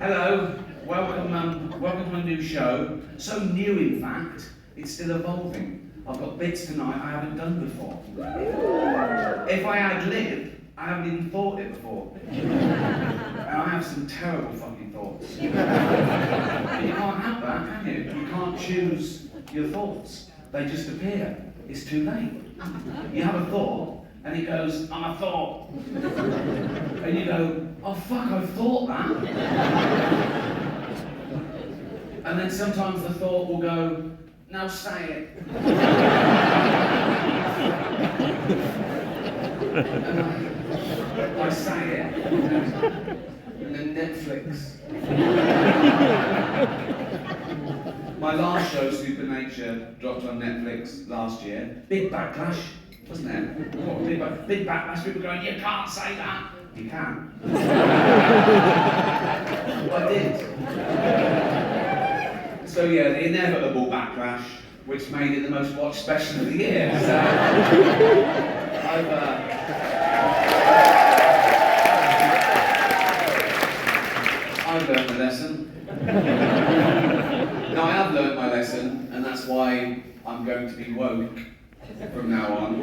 Hello, welcome to a new show. So new, in fact, it's still evolving. I've got bits tonight I haven't done before. If I had lived, I haven't even thought it before. And I have some terrible fucking thoughts. But you can't have that, can you? You can't choose your thoughts. They just appear. It's too late. You have a thought, and it goes, I'm a thought. And you go, oh fuck, I've thought that. And then sometimes the thought will go, now say it. And I say it. And then Netflix. My last show, Supernature, dropped on Netflix last year. Big backlash, wasn't there? What, big backlash, people going, you can't say that. You can. I did. So yeah, the inevitable backlash, which made it the most watched special of the year. So I've learned the lesson. No, I have learned my lesson, and that's why I'm going to be woke from now on.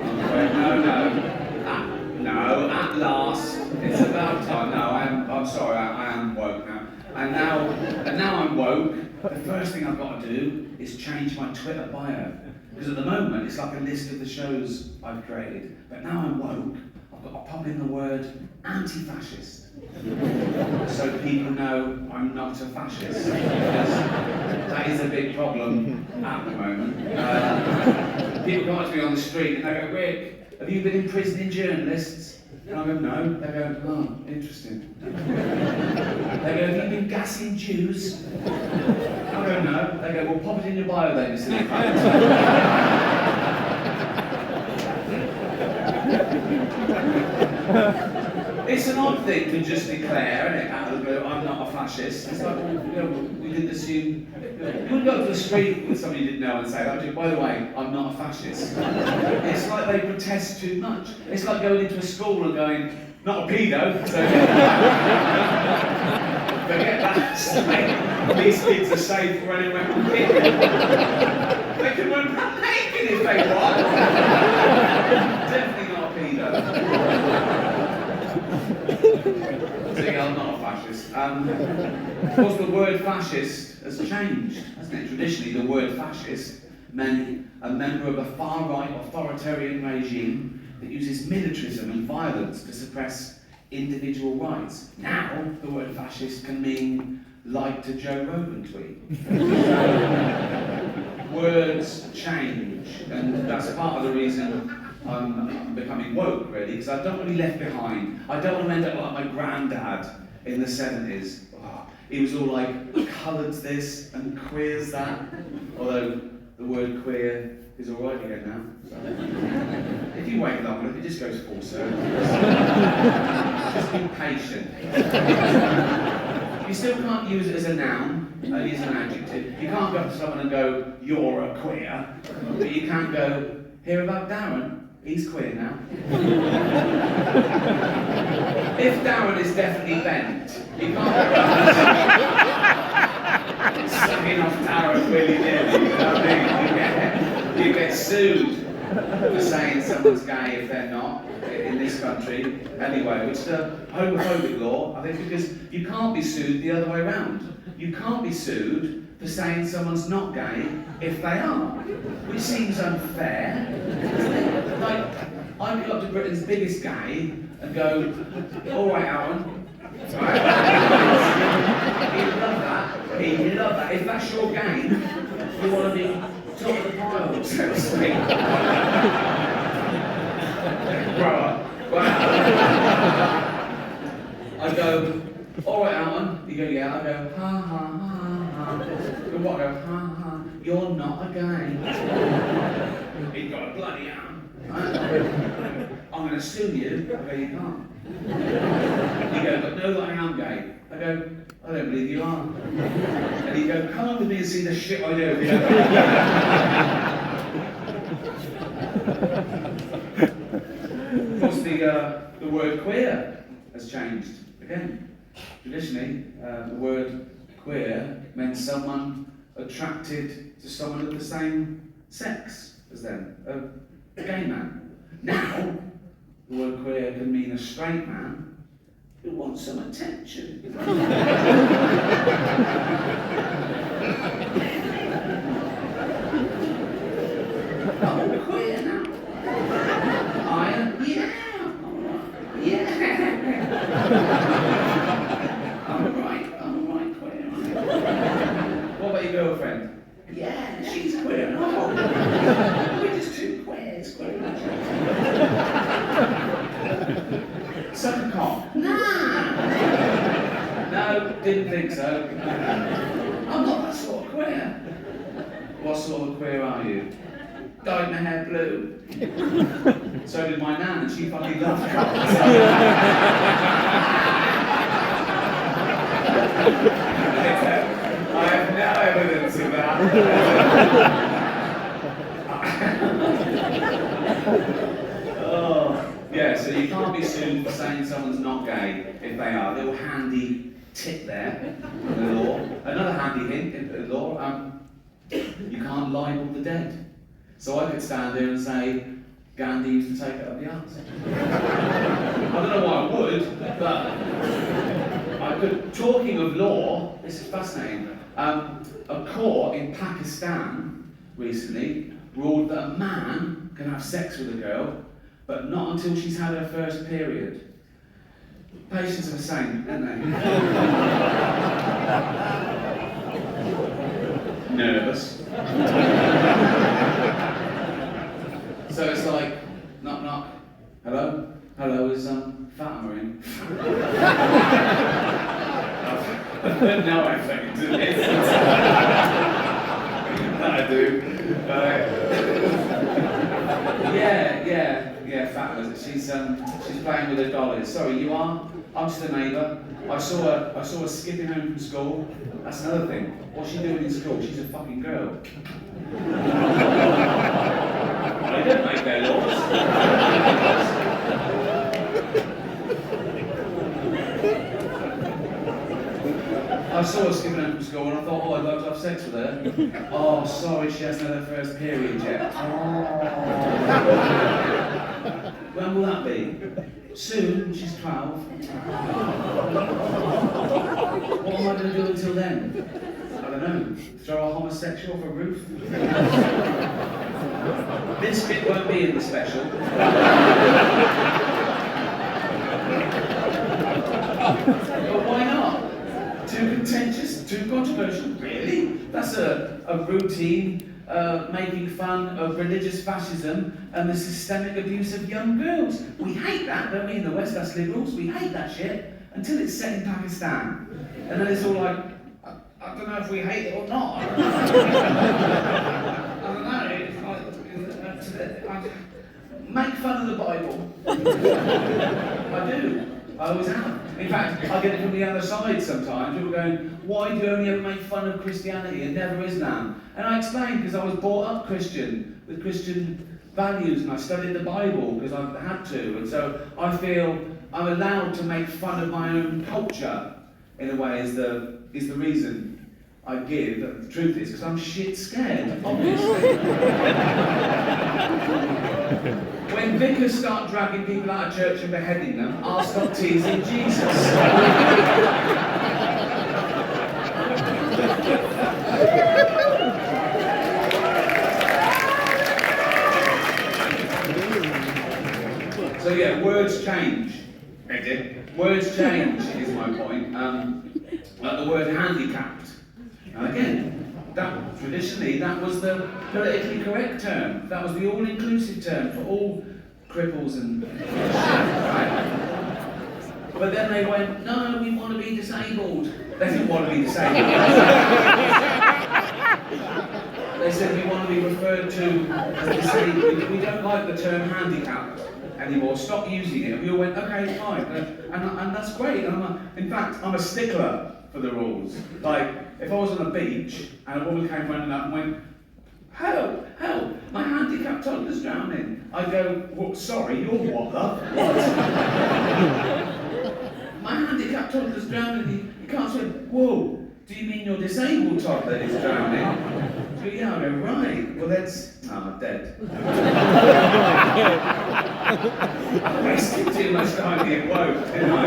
No, at last, it's about time. No, I'm sorry, I am woke now. And now I'm woke. The first thing I've got to do is change my Twitter bio. Because at the moment, it's like a list of the shows I've created. But now I'm woke, I've got to pop in the word anti-fascist. So people know I'm not a fascist. Because that is a big problem at the moment. People come up to me on the street and they go, Rick, have you been imprisoning journalists? And I go, no. They go, oh, interesting. They go, have you been gassing Jews? I go, no. They go, well, pop it in your bio then, Mr. It's an odd thing to just declare, isn't it, out of the blue, I'm not a fascist. It's like, we didn't assume. You wouldn't go to the street with somebody you didn't know and say, oh, by the way, I'm not a fascist. It's like they protest too much. It's like going into a school and going, not a pedo, so forget that. These kids are safe for anyone to hit. They can run naked if they want. Definitely not a pedo. See, I'm not a fascist. Of course, the word fascist has changed, hasn't it? Traditionally, the word fascist meant a member of a far-right authoritarian regime that uses militarism and violence to suppress individual rights. Now, the word fascist can mean like to Joe Rogan tweet. Words change, and that's part of the reason I'm becoming woke, really, because I don't want to be left behind. I don't want to end up like my granddad in the 70s. Oh, he was all like, coloureds this and queers that. Although the word queer is all right again now. So, if you wait long enough, it just goes full circle. Just be patient. You still can't use it as a noun, only as an adjective. You can't go up to someone and go, you're a queer. But you can't go, hear about Darren? He's queer now. If Darren is definitely bent, you can't go around sucking off Darren willy-nilly, you know what I mean? You get sued for saying someone's gay if they're not, in this country, anyway, which is a homophobic law, I think, because you can't be sued the other way around. You can't be sued for saying someone's not gay if they are, which seems unfair. Like, I could go up to Britain's biggest gay and go, all right, Alan. Right? He'd love that. He'd love that. If that's your game, you want to be top of the pile, so to speak. Grow up. I go, all right, Alan. You go, yeah. I go, ha ha ha ha. You what? I go, ha ha. You're not a gay. He's got a bloody arm. I'm going to sue you. I go, you can't. You go, but no, I am gay. I go, I don't believe you are. And you go, come on with me and see the shit I do. Of course, the word queer has changed again. traditionally, the word queer meant someone attracted to someone of the same sex as them, a gay man. Now, the word queer can mean a straight man who wants some attention. I'm queer now. I am, yeah, yeah. I'm alright queer. What about your girlfriend? Yeah, she's queer. No. We're just two queers. Suck a cock. Nah. No, didn't think so. I'm not that sort of queer. What sort of queer are you? Dyed my hair blue. So did my nan, and she fucking loved cocks. I have no evidence of that. Oh, yeah, so you can't be sued for saying someone's not gay if they are. Little handy tip there in the law. Another handy hint in the law, you can't libel the dead. So I could stand there and say, Gandhi used to take it up the arse. I don't know why I would, but I could. Talking of law, this is fascinating. A court in Pakistan recently ruled that a man can have sex with a girl, but not until she's had her first period. Patients are the same, aren't they? Nervous. So it's like, knock knock, hello? Hello, is Fatima in? No, I'm saying to this. I do. Yeah, Fatima. She's playing with her dollies. Sorry, you are? I'm just a neighbour. I saw her skipping home from school. That's another thing. What's she doing in school? She's a fucking girl. They don't make their laws. I saw her skipping home from school and I thought, oh, I'd love to have sex with her. Oh, sorry, she hasn't had her first period yet. Oh. When will that be? Soon, when she's 12. What am I going to do until then? I don't know. Throw a homosexual off a roof? This bit won't be in the special. But why not? Too contentious, too controversial, really? That's a routine making fun of religious fascism and the systemic abuse of young girls. We hate that, don't we, in the West, us liberals? We hate that shit until it's set in Pakistan. And then it's all like, I don't know if we hate it or not. I don't know. It's like, make fun of the Bible. I do. I always have. In fact, I get it from the other side sometimes. People going, why do you only ever make fun of Christianity and never Islam? And I explain, because I was brought up Christian, with Christian values, and I studied the Bible because I had to. And so I feel I'm allowed to make fun of my own culture, in a way, is the reason I give. The truth is, because I'm shit scared, obviously. When vicars start dragging people out of church and beheading them, I'll stop teasing Jesus. So yeah, words change. Words change is my point. Like the word handicapped. And again, that traditionally that was the politically correct term. That was the all-inclusive term for all cripples and right? But then they went, no, we want to be disabled. They didn't want to be disabled. They said we want to be referred to as disabled. We don't like the term handicapped anymore. Stop using it. And we all went, okay, fine. And that's great. In fact, I'm a stickler for the rules. Like, if I was on a beach and a woman came running up and went, help, my handicapped toddler's drowning. I go, well, sorry, you're what, love? What? my handicapped toddler's drowning, you can't swim. Whoa, do you mean your disabled toddler is drowning? So yeah, I go, right, well that's, I'm dead. I wasted too much time getting woke, didn't I?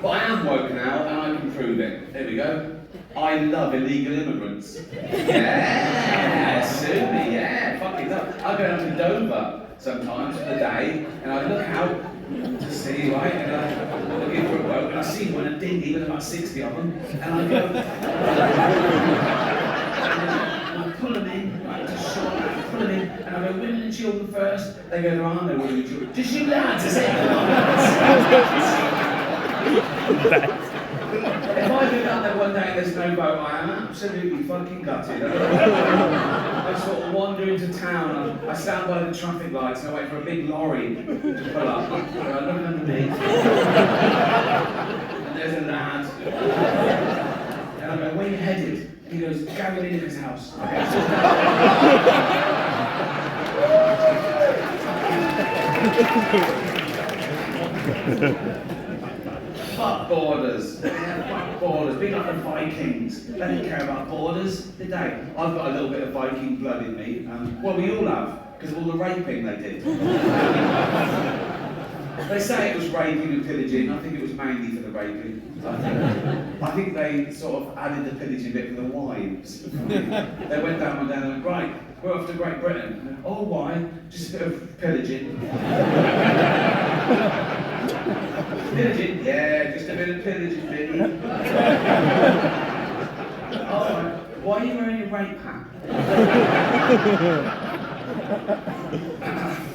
But I am woke now, and I can prove it. There we go. I love illegal immigrants. Yeah, sue me, yeah, fucking love. I go down to Dover sometimes for the day, and I look out to see, right, and I'm looking for a boat, and I see one, a dinghy with about 60 of them, and I go, and I pull them in, right, to shore, and I pull them in, and I go, women and children first. They go, there are no women and children. Just you lads, I say, come on, lads. If I go down there one day and there's no boat, I am absolutely fucking gutted. I sort of wander into town, I stand by the traffic lights and I wait for a big lorry to pull up. And I look underneath, and there's a lad. And I go, where are you headed? And he goes, Gary Lineker's house. Fuck borders. Yeah, fuck borders. Be like the Vikings. They didn't care about borders, did they? I've got a little bit of Viking blood in me. Well, we all have, because of all the raping they did. They say it was raping and pillaging. I think it was mainly for the raping. I think they sort of added the pillaging bit for the wives. They went down one day and went, right, we're off to Great Britain. Oh, why? Just a bit of pillaging. Pillaging? Yeah, just a bit of pillaging, Billy. Oh, why are you wearing your rape hat?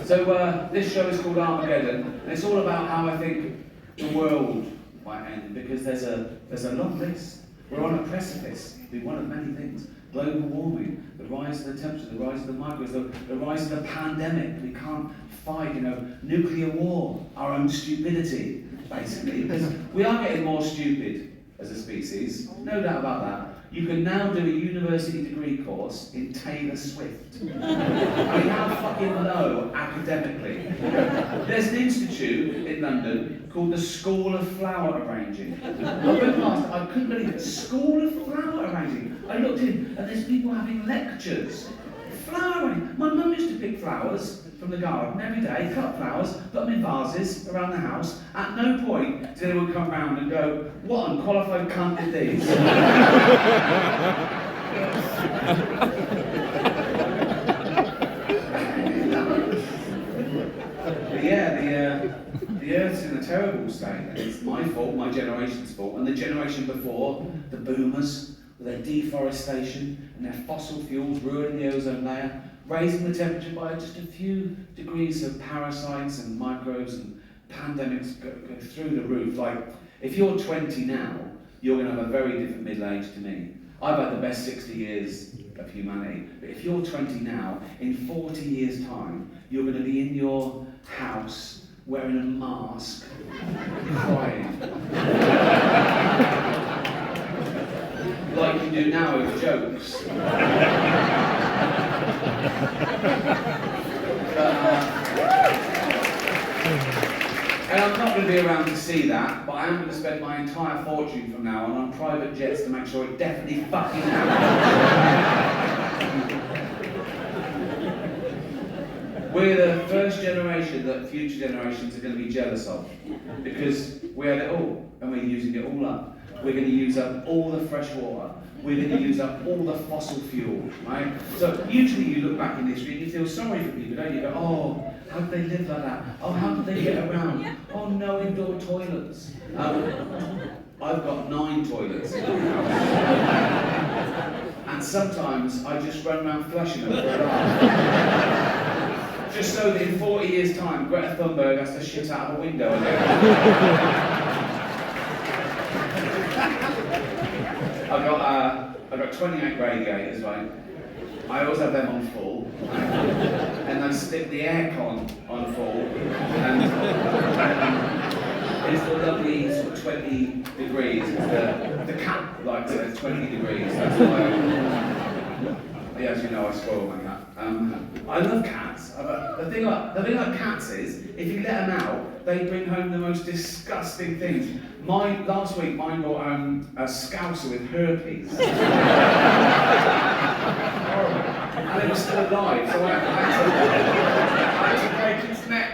So this show is called Armageddon, and it's all about how I think the world might end, because there's a long list. We're on a precipice. It'll be one of many things. Global warming, the rise of the temperature, the rise of the microbes, the rise of the pandemic. We can't fight, nuclear war, our own stupidity, basically. Because we are getting more stupid as a species, no doubt about that. You can now do a university degree course in Taylor Swift. I mean, how fucking low academically? There's an institute in London called the School of Flower Arranging. I went past, I couldn't believe it. School of Flower Arranging. I looked in, and there's people having lectures. Flower arranging. My mum used to pick flowers from the garden every day, cut flowers, put them in vases around the house. At no point did anyone come round and go, what unqualified cunt did these? But yeah, the Earth's in a terrible state, and it's my fault, my generation's fault, and the generation before, the boomers, with their deforestation and their fossil fuels ruining the ozone layer, raising the temperature by just a few degrees, of parasites and microbes and pandemics go through the roof. Like, if you're 20 now, you're going to have a very different middle age to me. I've had the best 60 years of humanity, but if you're 20 now, in 40 years' time, you're going to be in your house wearing a mask, crying. Like you do now with jokes. And I'm not going to be around to see that, but I am going to spend my entire fortune from now on private jets to make sure it definitely fucking happens. We're the first generation that future generations are going to be jealous of, because we had it all, and we're using it all up. We're going to use up all the fresh water. We're going to use up all the fossil fuel, right? So usually you look back in history and you feel sorry for people, don't you? You go, oh, how did they live like that? Oh, how did they get around? Oh, no indoor toilets. I've got 9 toilets in my house. And sometimes I just run around flushing them for a laugh. Just so that in 40 years' time, Greta Thunberg has to shit out of a window again. I've got 28 radiators, right? I always have them on full, and I stick the aircon on full, and it's the lovely sort of 20 degrees. It's the cat likes it at 20 degrees. That's why, as you know, I spoil my cat. I love cats. The thing about cats is, if you let them out, they bring home the most disgusting things. Last week, mine brought home a scouser with herpes. Horrible. And it was still alive, so I had to break its neck.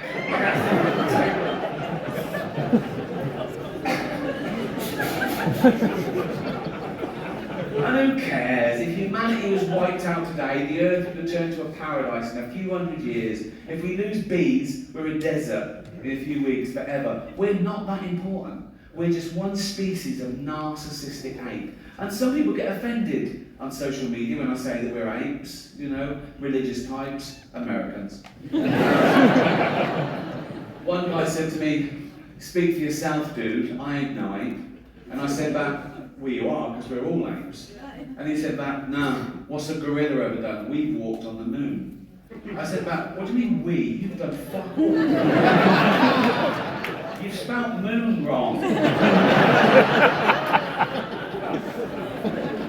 And who cares? If humanity was wiped out today, the earth would return to a paradise in a few hundred years. If we lose bees, we're a desert in a few weeks, forever. We're not that important. We're just one species of narcissistic ape. And some people get offended on social media when I say that we're apes, you know, religious types, Americans. One guy said to me, "Speak for yourself, dude, I ain't no ape." And I said back, "Well, you are, because we're all apes." And he said back, "No, what's a gorilla ever done? We've walked on the moon." I said back, "What do you mean we? You've done fuck all." You've spelled moon wrong.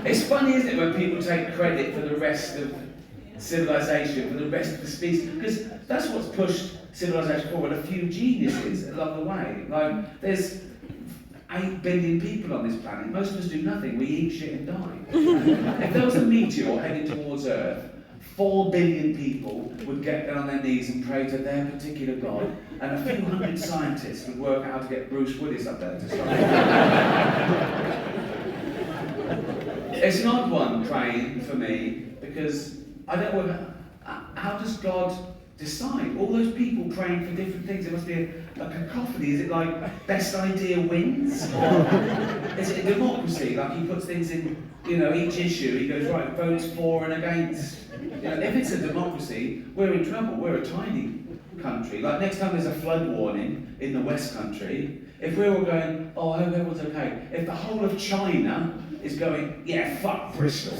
It's funny, isn't it, when people take credit for the rest of civilization, for the rest of the species, because that's what's pushed civilization forward, a few geniuses along the way. Like, there's 8 billion people on this planet. Most of us do nothing. We eat shit and die. If there was a meteor heading towards Earth, 4 billion people would get down on their knees and pray to their particular god, and a few hundred scientists would work out how to get Bruce Willis up there to stop it. It's an odd one, praying, for me, because I don't know, how does God decide? All those people praying for different things, it must be a cacophony. Is it like best idea wins? Or is it a democracy? Like he puts things in, you know, each issue, he goes, right, votes for and against. You know, if it's a democracy, we're in trouble. We're a tiny country. Like next time there's a flood warning in the West Country, if we're all going, oh, I hope everyone's okay. If the whole of China is going, yeah, fuck Bristol.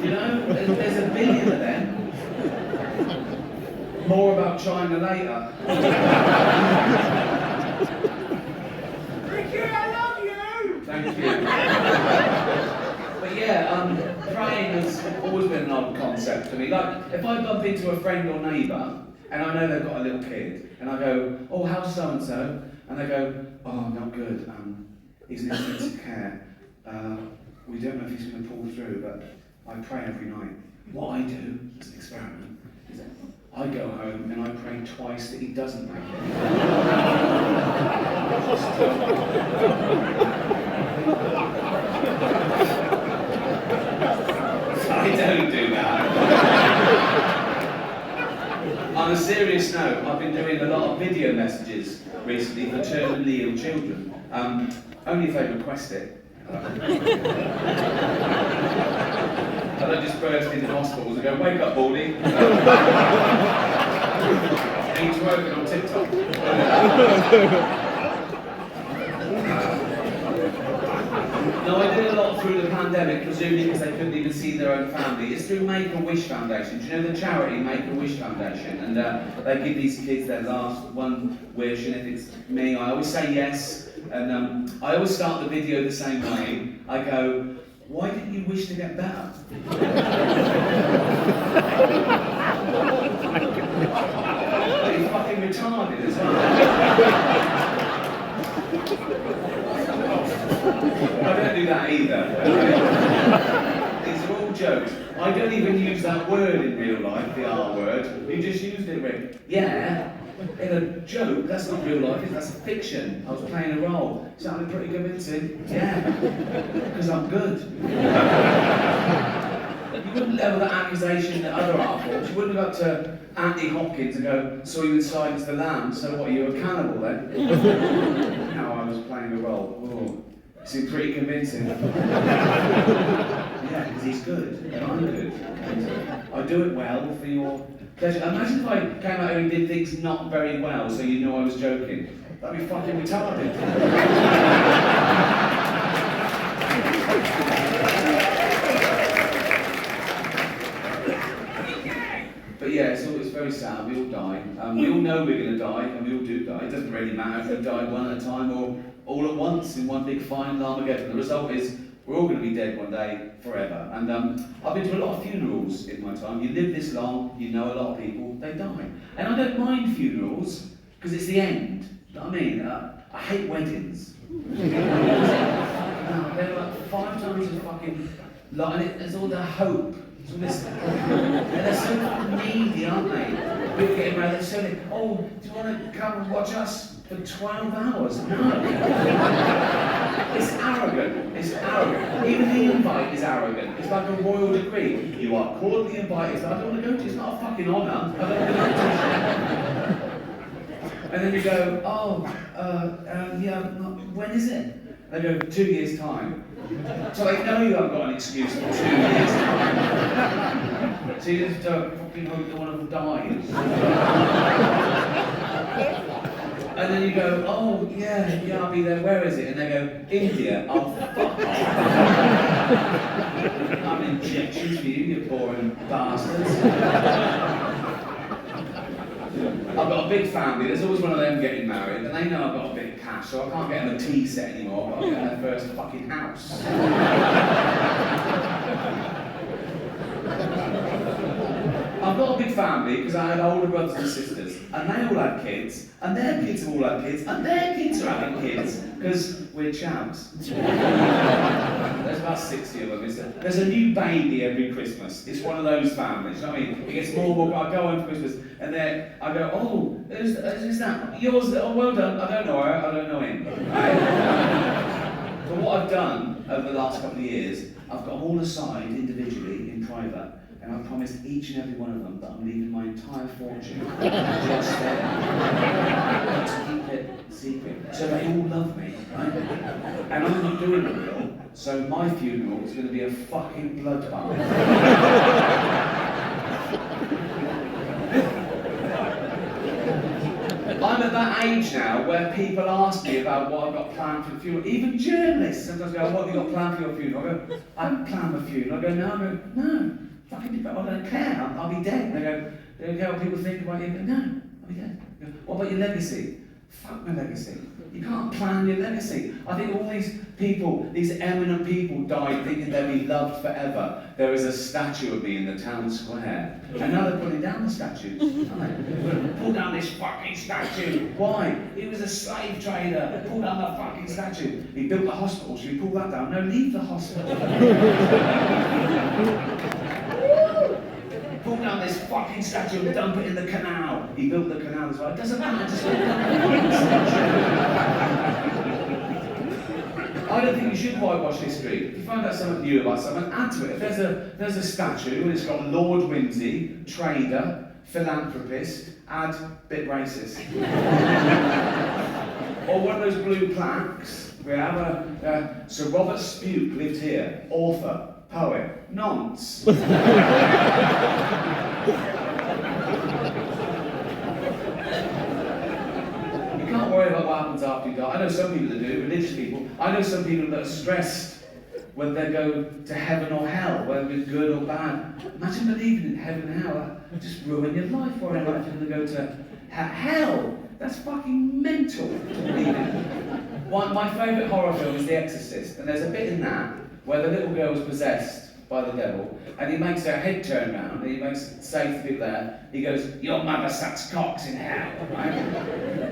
You know, there's a billion of them. More about China later. Ricky, I love you! Thank you. But yeah, praying has always been an odd concept to me. Like, if I bump into a friend or neighbour, and I know they've got a little kid, and I go, oh, how's so-and-so? And they go, oh, not good. He's in intensive care. We don't know if he's going to pull through, but I pray every night. What I do, as an experiment, is that I go home and I pray twice that he doesn't make it. I don't do that. On a serious note, I've been doing a lot of video messages recently for terminally ill children. Only if they request it. And I just burst into hospitals and go, wake up, Baldy. He's working on TikTok. No, I did a lot through the pandemic, presumably because they couldn't even see their own family. It's through Make-A-Wish Foundation. Do you know the charity Make-A-Wish Foundation? And they give these kids their last one wish, and if it's me, I always say yes. And I always start the video the same way. I go, why didn't you wish to get better? You're fucking retarded as well. I don't do that either. These are all jokes. I don't even use that word in real life, the R word. You just used it, Rick. Yeah. In a joke, that's not real life, that's a fiction. I was playing a role. Sounded pretty convincing. Yeah. Because I'm good. You wouldn't level that accusation at other art forms. You wouldn't go up to Anthony Hopkins and go, saw you in Silence of the Lambs, so what, you a cannibal then? No, I was playing a role. Oh, seemed pretty convincing. Yeah, because he's good, and I'm good. And I do it well for your pleasure. Imagine if I came out here and did things not very well, so you know I was joking. That'd be fucking retarded. But yeah, it's very sad. We all die. We all know we're going to die, and we all do die. It doesn't really matter if we die one at a time or all at once in one big final Armageddon. The result is We're all going to be dead one day, forever. And I've been to a lot of funerals in my time. You live this long, you know a lot of people, they die. And I don't mind funerals, because it's the end. You know what I mean? I hate weddings. They're like 5 times as fucking long, and there's all the hope. So they're so fucking needy, aren't they? People getting married, they're so like, oh, do you want to come and watch us for 12 hours? No. It's arrogant. It's arrogant. Even the invite is arrogant. It's like a royal decree. You are cordially invited. I don't want to go to. It's not a fucking honour. I don't want to go to. And then you go, oh, yeah, when is it? They go, 2 years' time. So they know you haven't got an excuse for 2 years' time. So you just fucking hope that one of them dies. And then you go, oh, yeah, I'll be there, where is it? And they go, India. Oh, fuck off. I'm injections for you, you boring bastards. I've got a big family, there's always one of them getting married, and they know I've got a bit of cash, so I can't get them a tea set anymore, but I'll get their first fucking house. I've got a big family because I had older brothers and sisters, and they all had kids, and their kids have all had kids, and their kids are having kids, because we're chavs. There's about 60 of them. There's a new baby every Christmas. It's one of those families, you know what I mean? It gets more, I go home for Christmas, and then I go, oh, who's that? Yours? Oh, well done. I don't know her, I don't know him. Right? But what I've done over the last couple of years, I've got them all aside individually in private. And I've promised each and every one of them that I'm leaving my entire fortune just there. To keep it secret. So they all love me, right? And I'm not doing the will, so my funeral is going to be a fucking bloodbath. I'm at that age now where people ask me about what I've got planned for the funeral. Even journalists sometimes go, what have you got planned for your funeral? I go, I haven't planned my funeral. I go, no. Fucking, I don't care, I'll be dead. They don't care what people think about you. I go, no, I'll be dead. I go, what about your legacy? Fuck my legacy. You can't plan your legacy. I think all these people, these eminent people died thinking they'd be loved forever. There is a statue of me in the town square. And now they're pulling down the statues. Pull down this fucking statue. Why? He was a slave trader. Pull down the fucking statue. He built the hospital. Should we pull that down? No, leave the hospital. Pull down this fucking statue and dump it in the canal. He built the canal as well. It doesn't matter, just dump it in the statue. I don't think you should whitewash history. If you find out something new about someone, add to it. If there's a statue and it's got Lord Whimsy, trader, philanthropist, add bit racist. Or one of those blue plaques. We have Sir Robert Spuke lived here, author. Poet. Nonce. You can't worry about what happens after you die. I know some people that do, religious people. I know some people that are stressed whether they go to heaven or hell, whether it's good or bad. Imagine believing in heaven and hell. That just ruin your life for it. Like to go to hell. That's fucking mental to believe in. My favourite horror film is The Exorcist, and there's a bit in that where the little girl was possessed by the devil, and he makes her head turn round, and he makes it say to people there, he goes, your mother sucks cocks in hell, right?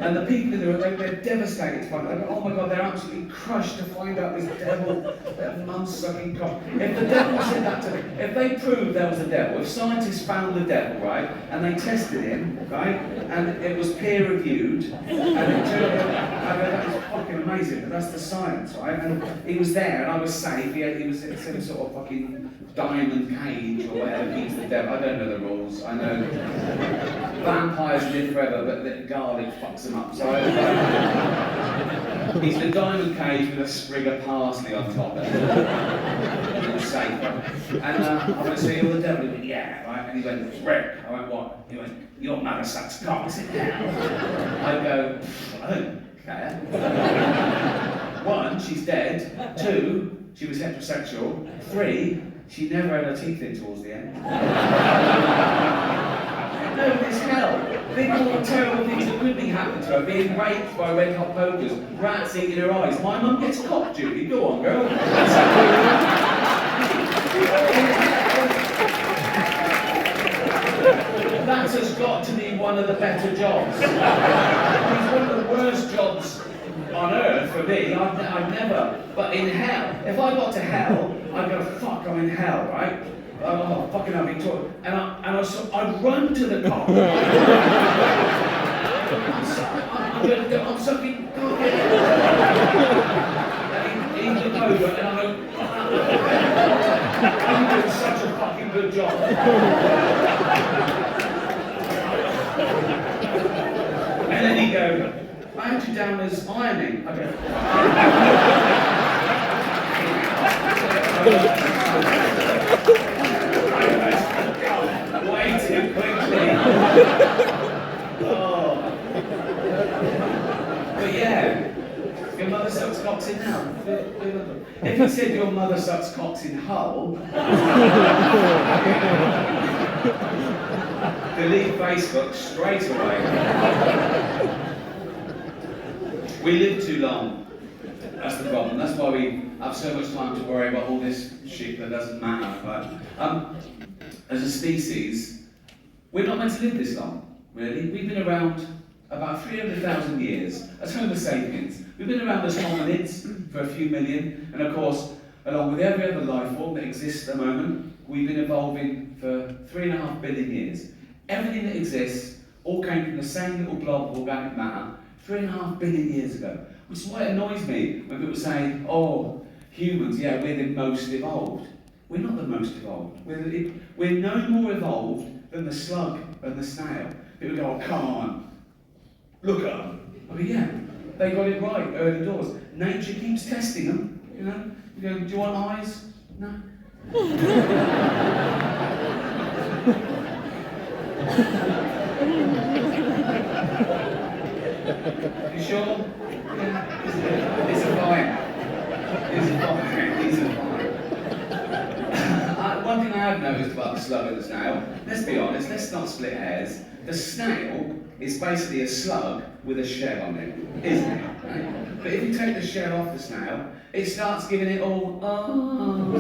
And the people in the room, they're devastated to find out, oh my God, they're absolutely crushed to find out this devil, their mum's sucking cock. If the devil said that to them, if they proved there was a devil, if scientists found the devil, right, and they tested him, right, and it was peer-reviewed, and it turned out, I go, that is fucking amazing, but that's the science, right? And he was there, and I was safe, he was in some sort of fucking diamond cage or whatever keeps the devil. I don't know the rules. I know vampires live forever, but the garlic fucks them up. So he's in a diamond cage with a sprig of parsley on top. It's safer. And I went, so you're the devil? He went, yeah, right? And he went, Rick. I went, what? He went, your mother sucks cocks in hell. I go, I don't care. 1, she's dead. 2, she was heterosexual. 3, she never had her teeth in towards the end. No, it's hell. Think of all the terrible things that could be happening to her, being raped by red hot pokers, rats eating her eyes. My mum gets cock duty. Go on, girl. That has got to be one of the better jobs. It's one of the worst jobs on earth for me. I'd never. But in hell, if I got to hell, I'd go, fuck, I'm in hell, right? Oh, fucking hell, Victoria. I'd run to the cop. I'm sucking. And he'd look over and I go, I'm doing such a fucking good job. And then he'd go, I had you down as ironing. I go, way too quickly. Oh. But yeah, your mother sucks cocks in Hull. If you said your mother sucks cocks in Hull, delete Facebook straight away. We live too long. That's the problem. That's why we have so much time to worry about all this shit that doesn't matter. But as a species, we're not meant to live this long, really. We've been around about 300,000 years as Homo sapiens. We've been around as hominids for a few million, and of course, along with every other life form that exists at the moment, we've been evolving for 3.5 billion years. Everything that exists all came from the same little blob of organic matter 3.5 billion years ago. Which is why it annoys me when people say, oh, humans, yeah, we're the most evolved. We're not the most evolved. We're no more evolved than the slug and the snail. People go, oh, come on, look at them. I mean, yeah, they got it right early doors. Nature keeps testing them, you know. You go, do you want eyes? No. You sure? Yeah. It's a fine. One thing I have noticed about the slug and the snail, let's be honest, let's not split hairs. The snail is basically a slug with a shell on it, isn't it? Right? But if you take the shell off the snail, it starts giving it all, I'm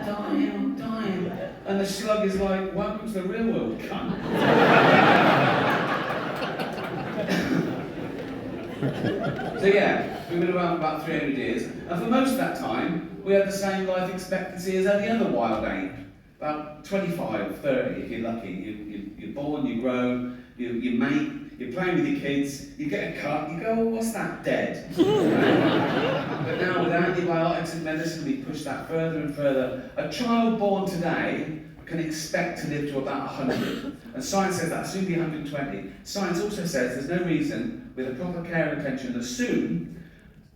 dying. And the slug is like, welcome to the real world, cunt. So yeah, we've been around for about 300 years, and for most of that time, we had the same life expectancy as any other wild ape. About 25, 30 if you're lucky. You're born, you grow, you mate, you're playing with your kids, you get a cut, you go, oh, what's that, dead? But now with antibiotics and medicine, we push that further and further. A child born today can expect to live to about 100. And science says that, soon be 120. Science also says there's no reason, with a proper care and attention, that soon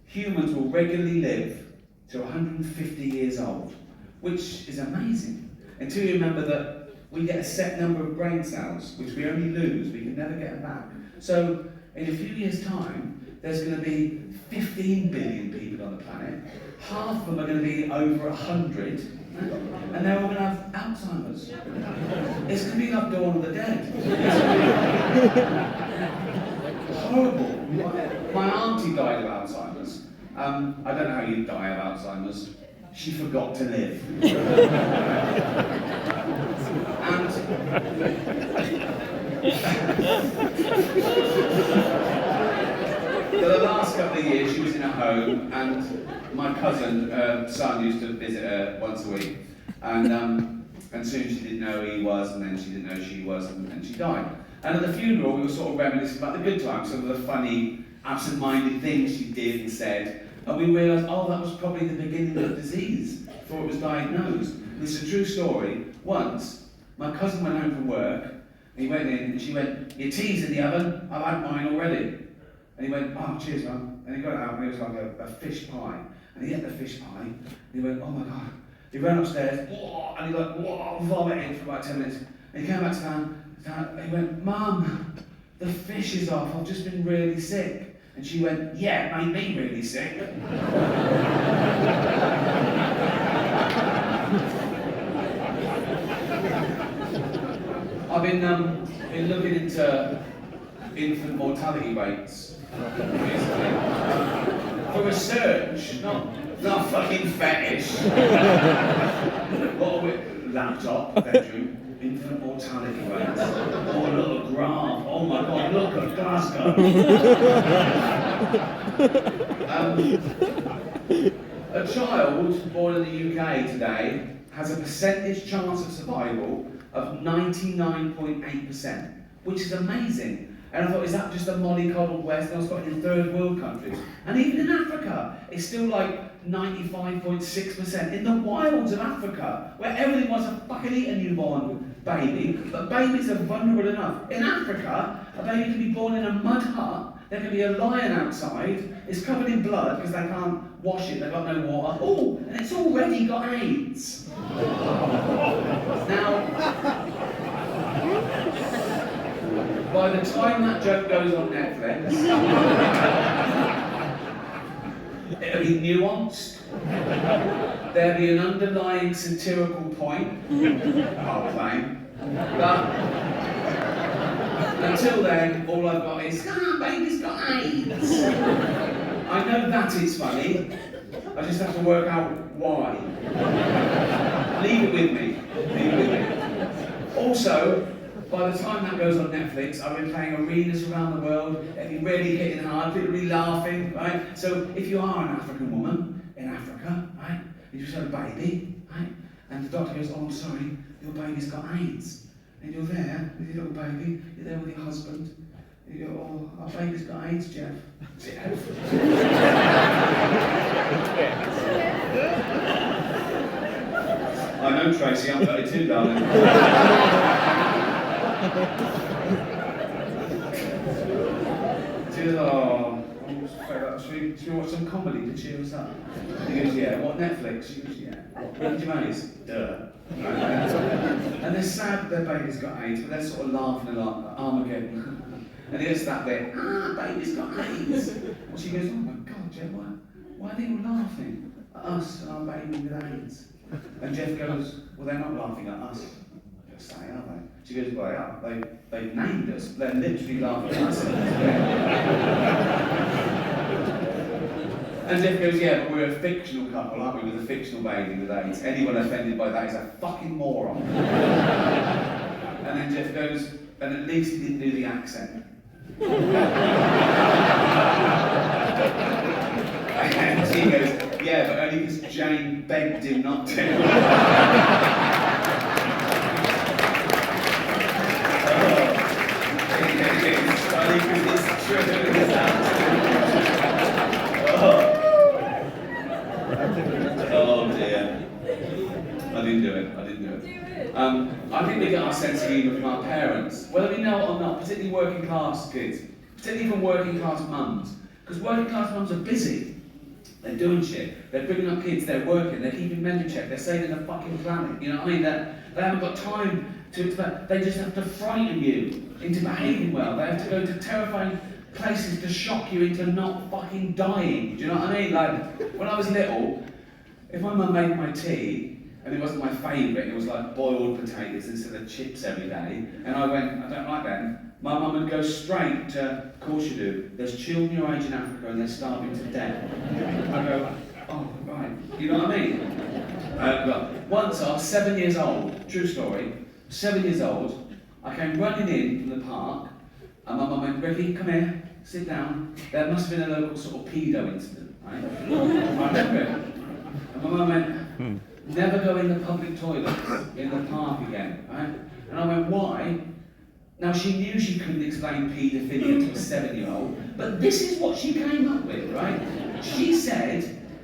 humans will regularly live to 150 years old, which is amazing. Until you remember that we get a set number of brain cells, which we only lose, we can never get them back. So in a few years' time, there's going to be 15 billion people on the planet. Half of them are going to be over 100, and they're all going to have Alzheimer's. It's going to be like Dawn of the Dead. Horrible. My auntie died of Alzheimer's. I don't know how you die of Alzheimer's. She forgot to live. And for the last couple of years, she was in a home, and my cousin, her son, used to visit her once a week. And soon she didn't know who he was, and then she didn't know who she was, and she died. And at the funeral, we were sort of reminiscing about the good times, some of the funny, absent-minded things she did and said. And we realised, oh, that was probably the beginning of the disease before it was diagnosed. And it's a true story. Once, my cousin went home from work, and he went in, and she went, your tea's in the oven, I've had mine already. And he went, oh, cheers, Mum. And he got it out, and it was like a fish pie. And he ate the fish pie, and he went, oh my God. He ran upstairs, whoa, and he like, whoa, vomited for about 10 minutes. And he came back to town, and he went, Mum, the fish is off, I've just been really sick. And she went, yeah, it made me really sick. I'll I've been looking into infant mortality rates recently. For research, not fucking fetish. What are we? Laptop, bedroom, infant mortality rates. Oh, look, a graph. Oh my God, look at Glasgow. A child born in the UK today has a percentage chance of survival of 99.8%, which is amazing. And I thought, is that just a mollycoddled West? And I was got in third world countries. And even in Africa, it's still like 95.6%. In the wilds of Africa, where everything wants to fucking eat a newborn baby, but babies are vulnerable enough. In Africa, a baby can be born in a mud hut. There can be a lion outside. It's covered in blood because they can't wash it. They've got no water. Oh, and it's already got AIDS. Now, by the time that joke goes on Netflix, it'll be nuanced. There'll be an underlying satirical point. I'll claim. But until then, all I've got is, baby's got AIDS. I know that is funny. I just have to work out why. Leave it with me. Leave it with me. Also, by the time that goes on Netflix, I'll be playing arenas around the world. It'll be really hitting hard, people will be laughing, right? So if you are an African woman in Africa, right, you just had a baby, right, and the doctor goes, oh, I'm sorry, your baby's got AIDS. And you're there with your little baby, you're there with your husband, and you go, oh, our baby's got AIDS, Jeff. Jeff. I know, Tracy, I'm 32, darling. She goes, oh, I'm just fed up. Should we watch some comedy to cheer us up? He goes, yeah. What, Netflix? She goes, yeah. What, Ricky Gervais? Duh. And they're sad their baby's got AIDS, but they're sort of laughing a lot at Armageddon. And here's that bit, baby's got AIDS. And she goes, oh my God, Jeff, why are they all laughing at us and our baby with AIDS? And Jeff goes, well, they're not laughing at us. Say, are they? She goes, well, they are. They've named us. They're literally laughing at us. And Jeff goes, yeah, but we're a fictional couple, aren't we, with a fictional baby with AIDS. Anyone offended by that is a fucking moron. And then Jeff goes, and at least he didn't do the accent. And she goes, yeah, but only because Jane begged him not to. It's true, it's oh dear. I didn't do it. I think we get our sense of humour from our parents, whether we know it or not, particularly working class kids, particularly from working class mums. Because working class mums are busy. They're doing shit, they're bringing up kids, they're working, they're keeping men in check, they're saving the fucking planet, you know what I mean? They haven't got time to, they just have to frighten you into behaving well. They have to go to terrifying places to shock you into not fucking dying. Do you know what I mean? Like, when I was little, if my mum made my tea, and it wasn't my favourite, it was like boiled potatoes instead of chips every day, and I went, I don't like them, my mum would go straight to, of course you do, there's children your age in Africa and they're starving to death. I go, oh, right, you know what I mean? Once I was 7 years old, true story, 7 years old, I came running in from the park, and my mum went, Ricky, come here, sit down. There must have been a local sort of pedo incident, right? I remember it. And my mum went, never go in the public toilets in the park again, right? And I went, why? Now she knew she couldn't explain paedophilia to a 7-year-old, but this is what she came up with, right? She said,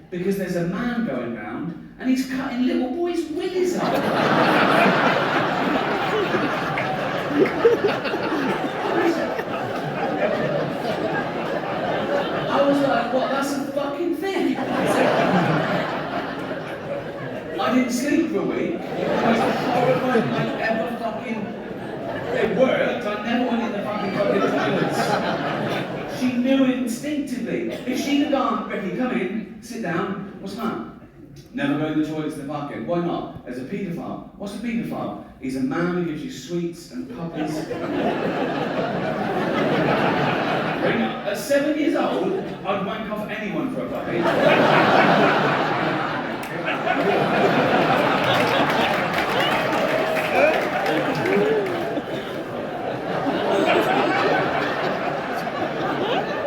because there's a man going round, and he's cutting little boys' willies off. I was like, what, that's a fucking thing? I didn't sleep for a week. I was horrified I ever fucking... It worked, I never went in the fucking toilets. She knew it instinctively. If she'd have gone, Ricky, come in, sit down, what's that? Never go in the toilets in the park again. Why not? There's a paedophile. What's a paedophile? He's a man who gives you sweets and puppies. At 7 years old, I'd wank off anyone for a puppy.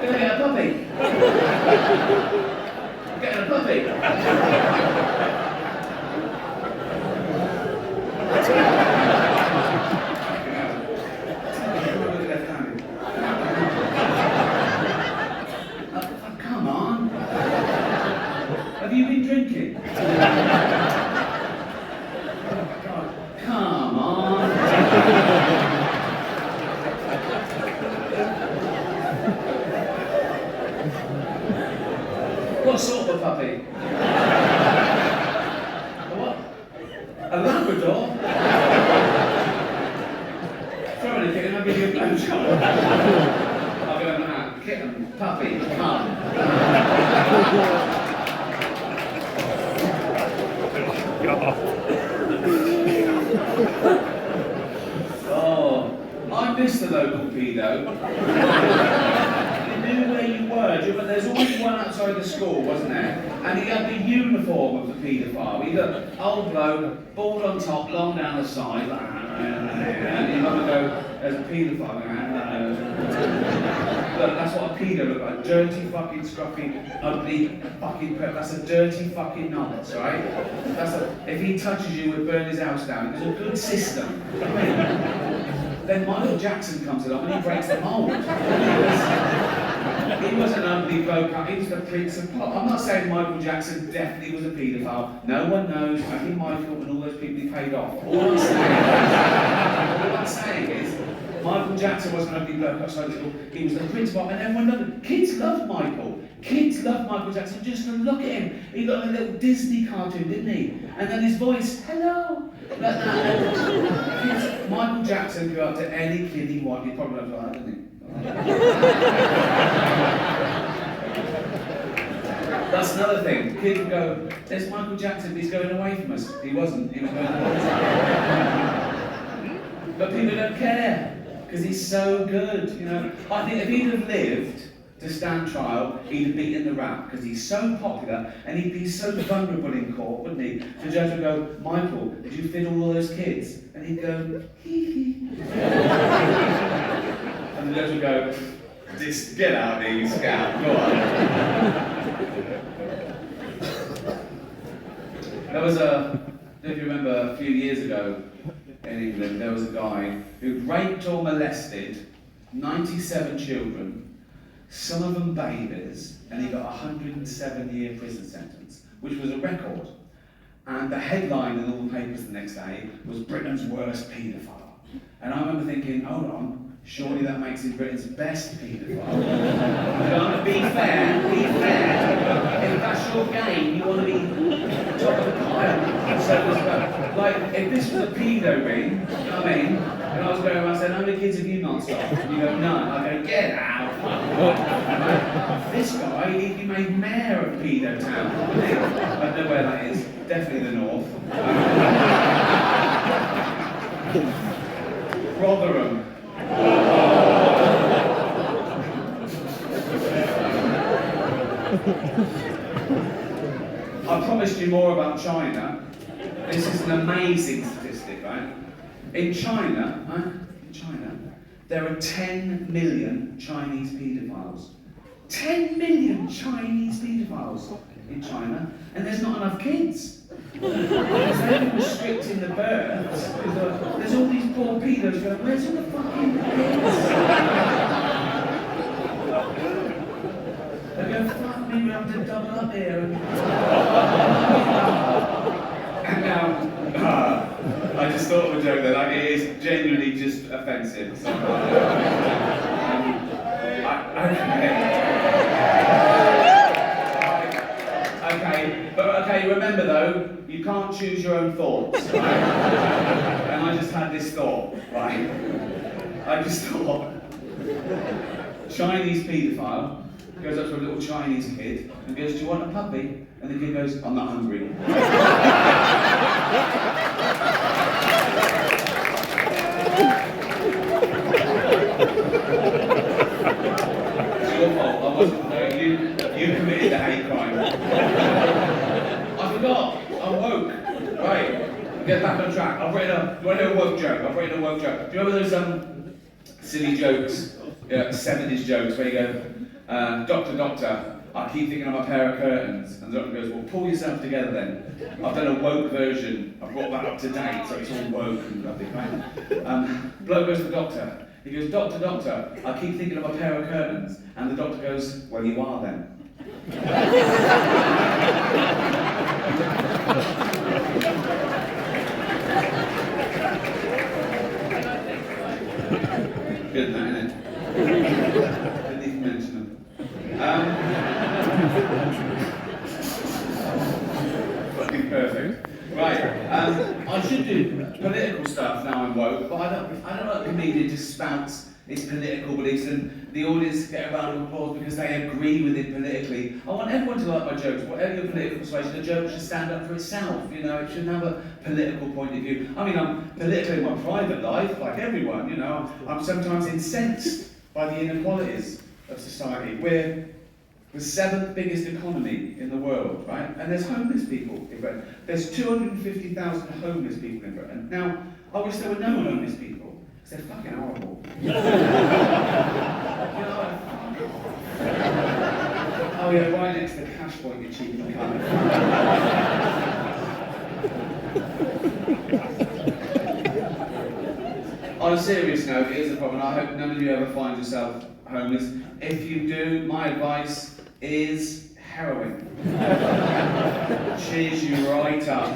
Gonna get a puppy. Getting a puppy. Come on. Have you been drinking? God, come on. What sort of a puppy? A what? A Labrador? Throw in a kitten, I'll give you a blowjob. I'll go in that. Kitten, puppy, come. Oh, I miss the local pedo. You knew where you were. There's always one outside the school, wasn't there? And he had the uniform of the paedophile. He looked old bloke, bald on top, long down the side, like, and he'd have to go, there's a paedophile. Look, that's what a pedo looked like. Dirty, fucking, scruffy, ugly, fucking perp. That's a dirty fucking nonce, right? If he touches you, we'll burn his house down. It's a good system. I mean, then Michael Jackson comes along and he breaks the mold. He was an ugly bloke, he was the prince of pop. I'm not saying Michael Jackson definitely was a paedophile. No one knows. Only Michael and all those people he paid off. All I'm saying is, Michael Jackson was an ugly bloke outside the school. He was the prince of pop, and everyone loved him. Kids loved Michael. Kids loved Michael Jackson. Just to look at him. He looked like a little Disney cartoon, didn't he? And then his voice, hello, like that. Kids, Michael Jackson could go up to any kid he wanted. He probably looked like that, didn't he? That's another thing. Kids would go, there's Michael Jackson, he's going away from us. He wasn't, he was going away. But people don't care, because he's so good, you know. I think if he'd have lived to stand trial, he'd have beaten the rap, because he's so popular, and he'd be so vulnerable in court, wouldn't he? The judge would go, Michael, did you fiddle all those kids? And he'd go, hee hee. And the judge would go, just get out of here, you scout, go on. There was I don't know if you remember a few years ago in England, there was a guy who raped or molested 97 children, some of them babies, and he got a 107-year prison sentence, which was a record. And the headline in all the papers the next day was Britain's worst paedophile. And I remember thinking, hold on, surely that makes him Britain's best paedophile. Be fair, be fair. If that's your game, you want to be top of the pile. So, like, if this was a pedo ring, you know what I mean? And I was going around saying, how many kids have you not stopped? And you go, none. I go, get out. Right? This guy, he'd be made mayor of Pedo Town. I don't know where that is. Definitely the north. Rotherham. I promised you more about China. This is an amazing statistic, right? In China, there are 10 million Chinese paedophiles. 10 million Chinese paedophiles in China, and there's not enough kids. Because they're restricting the births. There's all these poor pedos going, where's all the fucking kids? They go, fuck me, we have to double up here. And now, I just thought of a joke that like, it is genuinely just offensive. So, okay, remember though, you can't choose your own thoughts, right? And I just had this thought, right? I just thought, Chinese paedophile goes up to a little Chinese kid and goes, do you want a puppy? And the kid goes, I'm not hungry. back on track. I've written a woke joke. Do you remember those silly jokes, 70s jokes where you go, doctor, I keep thinking of a pair of curtains, and the doctor goes, well, pull yourself together then. I've done a woke version. I've brought that up to date, so it's all woke and lovely, right? Bloke goes to the doctor. He goes, doctor, I keep thinking of a pair of curtains, and the doctor goes, well, you are then. Good, that, isn't it? Didn't even mention them. Fucking perfect. Right, I should do political stuff now I'm woke, but I don't like a comedian just spouts his political beliefs and the audience get a round of applause because they agree with it politically. I want everyone to like my jokes. Whatever your political persuasion, a joke should stand up for itself, you know, it shouldn't have a political point of view. I mean, I'm political in my private life, like everyone, you know. I'm sometimes incensed by the inequalities of society. We're the 7th biggest economy in the world, right? And there's homeless people in Britain. There's 250,000 homeless people in Britain. Now, I wish there were no homeless people, because they're fucking horrible. You know, oh yeah, right next to the cash point, you cheap cunt. On a serious note, here's the problem. I hope none of you ever find yourself homeless. If you do, my advice is heroin. Cheers you right up.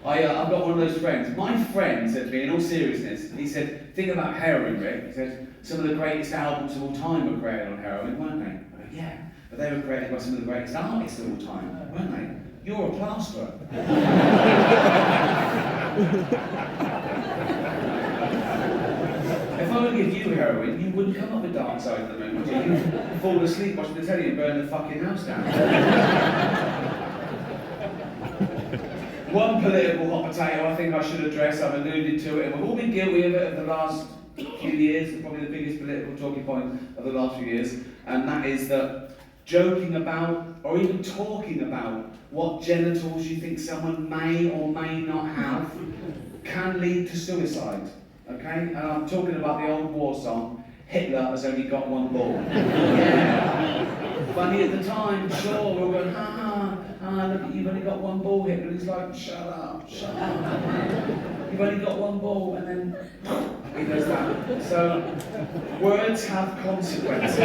I've got one of those friends. My friend said to me, in all seriousness, he said, think about heroin, Rick. He said, some of the greatest albums of all time were created on heroin, weren't they? I go, yeah, but they were created by some of the greatest artists of all time, weren't they? You're a plasterer. If I were to give you heroin, you wouldn't come up with Dark Side of the Moon, would you? You'd fall asleep watching the telly and burn the fucking house down. One political hot potato I think I should address, I've alluded to it, and we've all been guilty of it over the last few years, probably the biggest political talking point of the last few years, and that is that joking about, or even talking about, what genitals you think someone may or may not have can lead to suicide. Okay? And I'm talking about the old war song, Hitler has only got one ball. Yeah. Funny at the time, sure, we were going, look, you've only got one ball, Hitler. And he's like, shut up. You've only got one ball, and then he does that. So, words have consequences.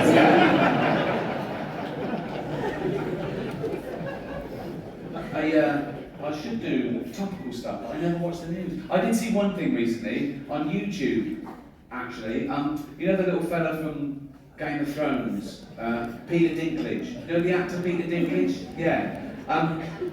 I should do topical stuff, but I never watch the news. I did see one thing recently on YouTube, actually. You know the little fella from Game of Thrones, Peter Dinklage. You know the actor Peter Dinklage? Yeah.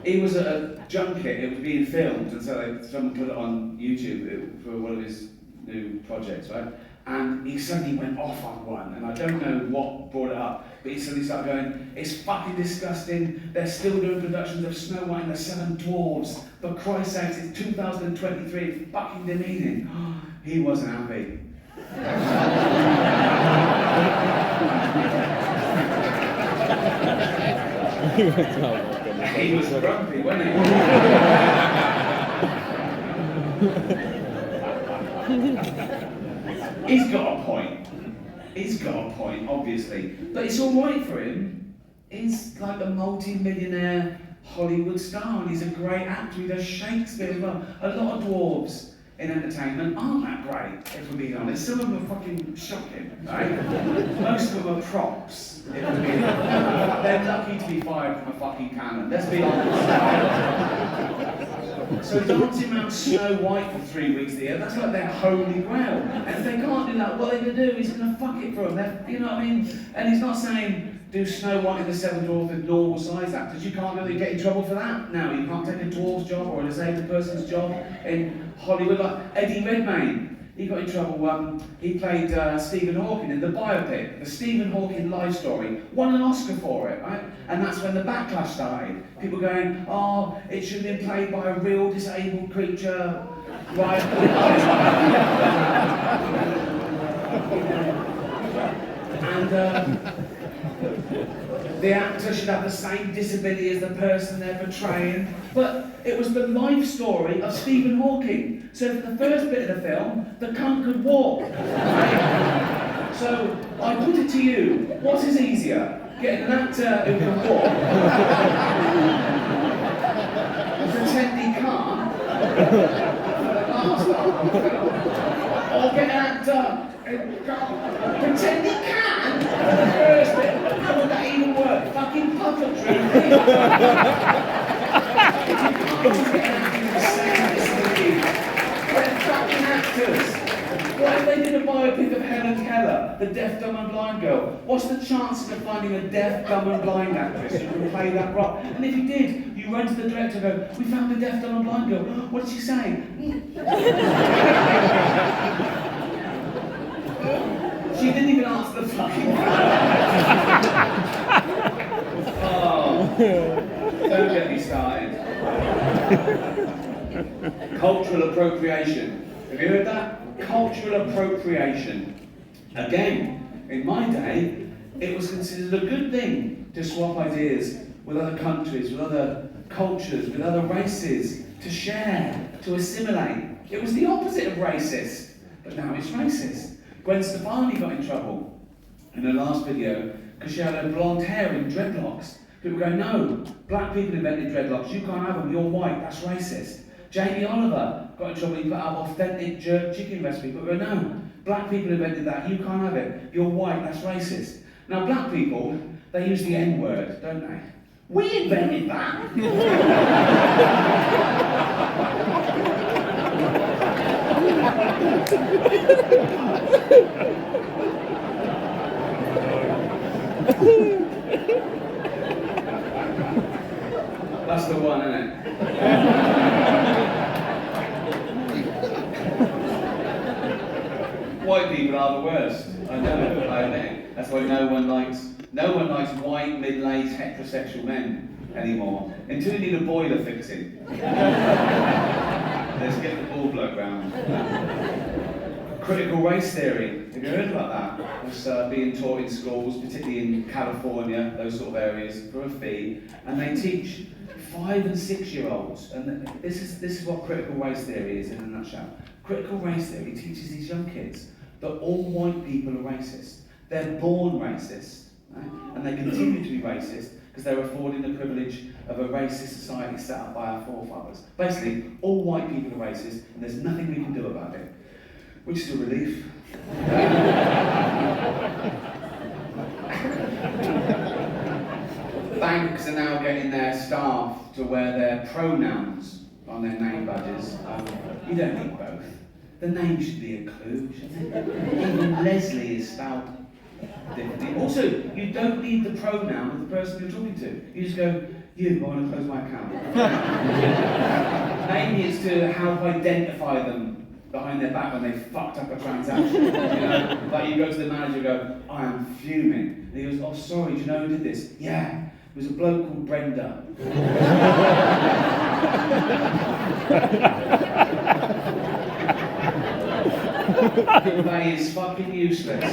He was at a junket, it was being filmed, and so someone put it on YouTube for one of his new projects, right? And he suddenly went off on one, and I don't know what brought it up, but he suddenly started going, it's fucking disgusting, they're still doing productions of Snow White and the Seven Dwarves, but Christ's sakes, it's 2023, it's fucking demeaning. He wasn't happy. He was grumpy, wasn't he? He's got a point. He's got a point, obviously. But it's all right for him. He's like a multi-millionaire Hollywood star, and he's a great actor. He does Shakespeare as well. A lot of dwarves in entertainment aren't that great, if we're being honest. Some of them are fucking shocking, right? Most of them are props, if we're being honest. They're lucky to be fired from a fucking cannon, let's be honest. So dancing around Snow White for 3 weeks a year, that's like their holy grail. And if they can't do that, what are they going to do? He's going to fuck it for them. You know what I mean? And he's not saying, do Snow White and the Seven Dwarfs with normal size actors. You can't really get in trouble for that now. You can't take a dwarf's job or a disabled person's job in Hollywood. Like Eddie Redmayne, he got in trouble. He played Stephen Hawking in the biopic, the Stephen Hawking life story. Won an Oscar for it, right? And that's when the backlash started. People going, oh, it should have been played by a real disabled creature, right? And the actor should have the same disability as the person they're portraying. But It was the life story of Stephen Hawking. So for the first bit of the film, the cunt could walk. Right? So I put it to you, what is easier? Getting an actor who can walk, pretend he can't, for the last part of the film, or get an actor who can't, pretend he can, for the first bit. How would that even work? Fucking puppetry. They're fucking actors. What if they did a biopic of Helen Keller, the deaf, dumb and blind girl? What's the chances of finding a deaf, dumb and blind actress who can play that role? And if you did, you run to the director and go, we found a deaf, dumb and blind girl. What did she say? She didn't even answer the fucking Oh, don't get me started. Cultural appropriation. Have you heard that? Cultural appropriation. Again, in my day, it was considered a good thing to swap ideas with other countries, with other cultures, with other races, to share, to assimilate. It was the opposite of racist, but now it's racist. Gwen Stefani got in trouble in her last video because she had her blonde hair in dreadlocks. People go, no, black people invented dreadlocks, you can't have them, you're white, that's racist. Jamie Oliver got in trouble, he put out authentic jerk chicken recipe, but go, no, black people invented that, you can't have it, you're white, that's racist. Now black people, they use the N-word, don't they? We invented that! That's the one, isn't it? White people are the worst. I know. That's why no one likes white, middle-aged, heterosexual men anymore. Until you need a boiler fixing. Let's get the ball bloke round. Critical race theory. Have you heard about that? It's being taught in schools, particularly in California, those sort of areas, for a fee, and they teach 5 and 6-year-olds, and this is what critical race theory is in a nutshell. Critical race theory teaches these young kids that all white people are racist. They're born racist, right? And they continue to be racist because they're affording the privilege of a racist society set up by our forefathers. Basically, all white people are racist, and there's nothing we can do about it, which is a relief. Banks are now getting their staff to wear their pronouns on their name badges. You don't need both. The name should be a clue, shouldn't it? Even Leslie is spelled differently. Also, you don't need the pronoun of the person you're talking to. You just go, I want to close my account. Mainly it's to help identify them behind their back when they fucked up a transaction. You know? Like you go to the manager and go, I am fuming. And he goes, oh sorry, do you know who did this? Yeah. It was a bloke called Brenda. That is fucking useless.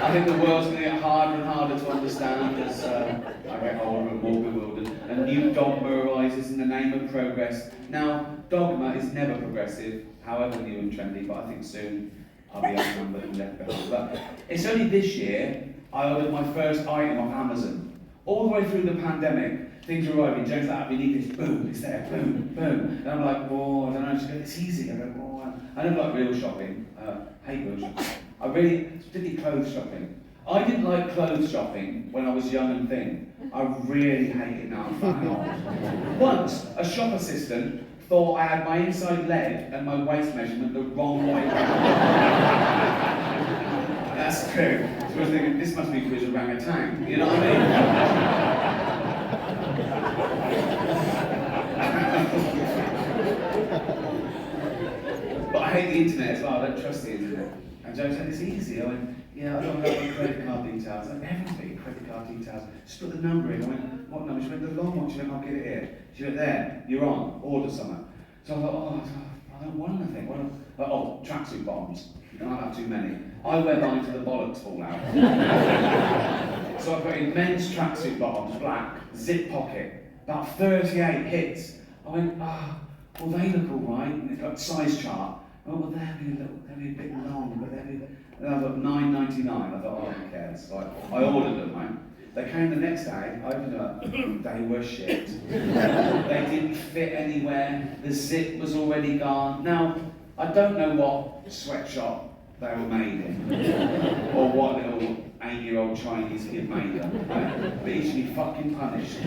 I think the world's going to get harder and harder to understand as I get older and more bewildered. A new dogma arises in the name of progress. Now, dogma is never progressive, however new and trendy, but I think soon I'll be outnumbered and left behind. But it's only this year I ordered my first item off Amazon. All the way through the pandemic, things are arriving. James like, we need this, boom, it's there, boom, boom. And I'm like, oh, I don't know, it's easy. I go, oh, I don't like real shopping. Hate real shopping. I really, particularly clothes shopping. I didn't like clothes shopping when I was young and thin. I really hate it now, I'm fucking old. Once, a shop assistant thought I had my inside leg and my waist measurement the wrong way around. That's true. So I was thinking, this must be for his orangutan, you know what I mean? But I hate the internet as well, I don't trust the internet. And Joe said, it's easy. I went, yeah, I don't know my credit card details. Like, everyone's got your credit card details. Just put the number in. I went, what number? She went, the long one. She went, I'll get it here. She went, there, you're on, order something. So I was like, oh, I don't want anything. Oh, tracksuit bottoms. You can't have too many. I wear mine to the bollocks fall out. So I've got in men's tracksuit bottoms, black, zip pocket, about 38 hits. I went, well they look alright, and it's got size chart. Oh, well they'll be a bit long, but they'll be... And I thought, $9.99. I thought, oh, who cares? So I ordered them, right? They came the next day, I opened them up, they were shit. They didn't fit anywhere, the zip was already gone. Now, I don't know what sweatshop they were made in, or what little 8-year-old Chinese kid made them, right? But he should be fucking punished.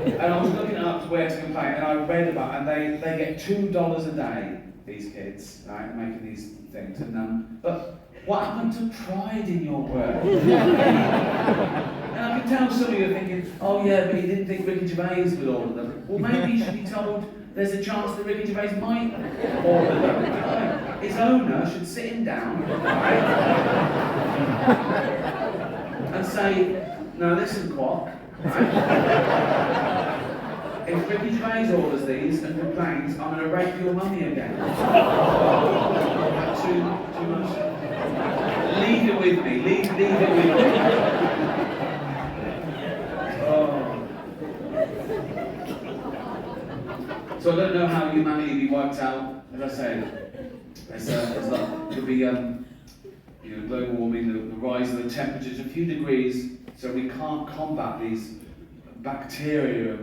And I was looking up where to complain, and I read about it, and they get $2 a day, these kids, right, making these things. And but what happened to pride in your work? And I can tell some of you are thinking, oh yeah, but he didn't think Ricky Gervais would order them. Well, maybe you should be told there's a chance that Ricky Gervais might order them. Right? His owner should sit him down, right, and say, no, listen, Quack. Right? If Ricky Gervais orders these and complains, I'm going to rape your mummy again. Too much. Leave it with me. Leave it with me. Oh. So I don't know how humanity will be wiped out. As I say, it'll be global warming, the rise of the temperatures a few degrees. So we can't combat these bacteria,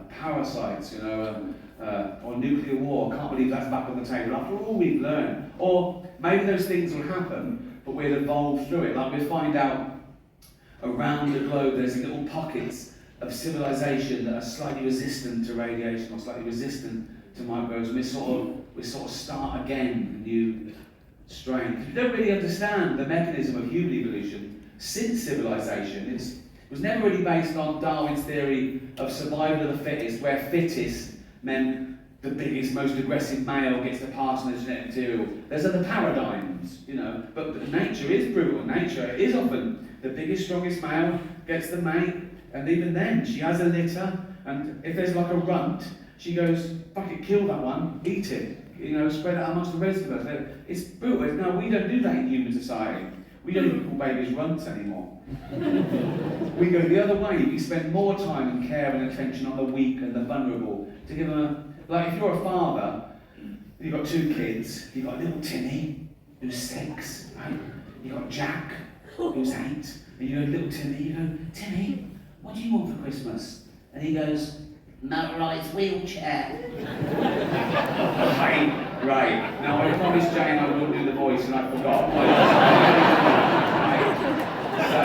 parasites, or nuclear war. Can't believe that's back on the table after all we've learned. Or maybe those things will happen, but we'll evolve through it. Like we'll find out around the globe there's little pockets of civilization that are slightly resistant to radiation or slightly resistant to microbes. We sort of start again, a new strain. Because we don't really understand the mechanism of human evolution. Since civilization, it was never really based on Darwin's theory of survival of the fittest, where fittest meant the biggest, most aggressive male gets to pass on the genetic material. There's other paradigms, but nature is brutal. Nature is often the biggest, strongest male gets the mate, and even then, she has a litter, and if there's like a runt, she goes, fuck it, kill that one, eat it, spread it out amongst the rest of us. It's brutal. Now, we don't do that in human society. We don't even call babies runts anymore. We go the other way. We spend more time and care and attention on the weak and the vulnerable to give them like if you're a father, you've got 2 kids, you've got little Timmy, who's 6, right? You've got Jack, who's 8, and you go, little Timmy, you go, Timmy, what do you want for Christmas? And he goes, motorised wheelchair. Right. Now I promised Jane I wouldn't do the voice and I forgot. So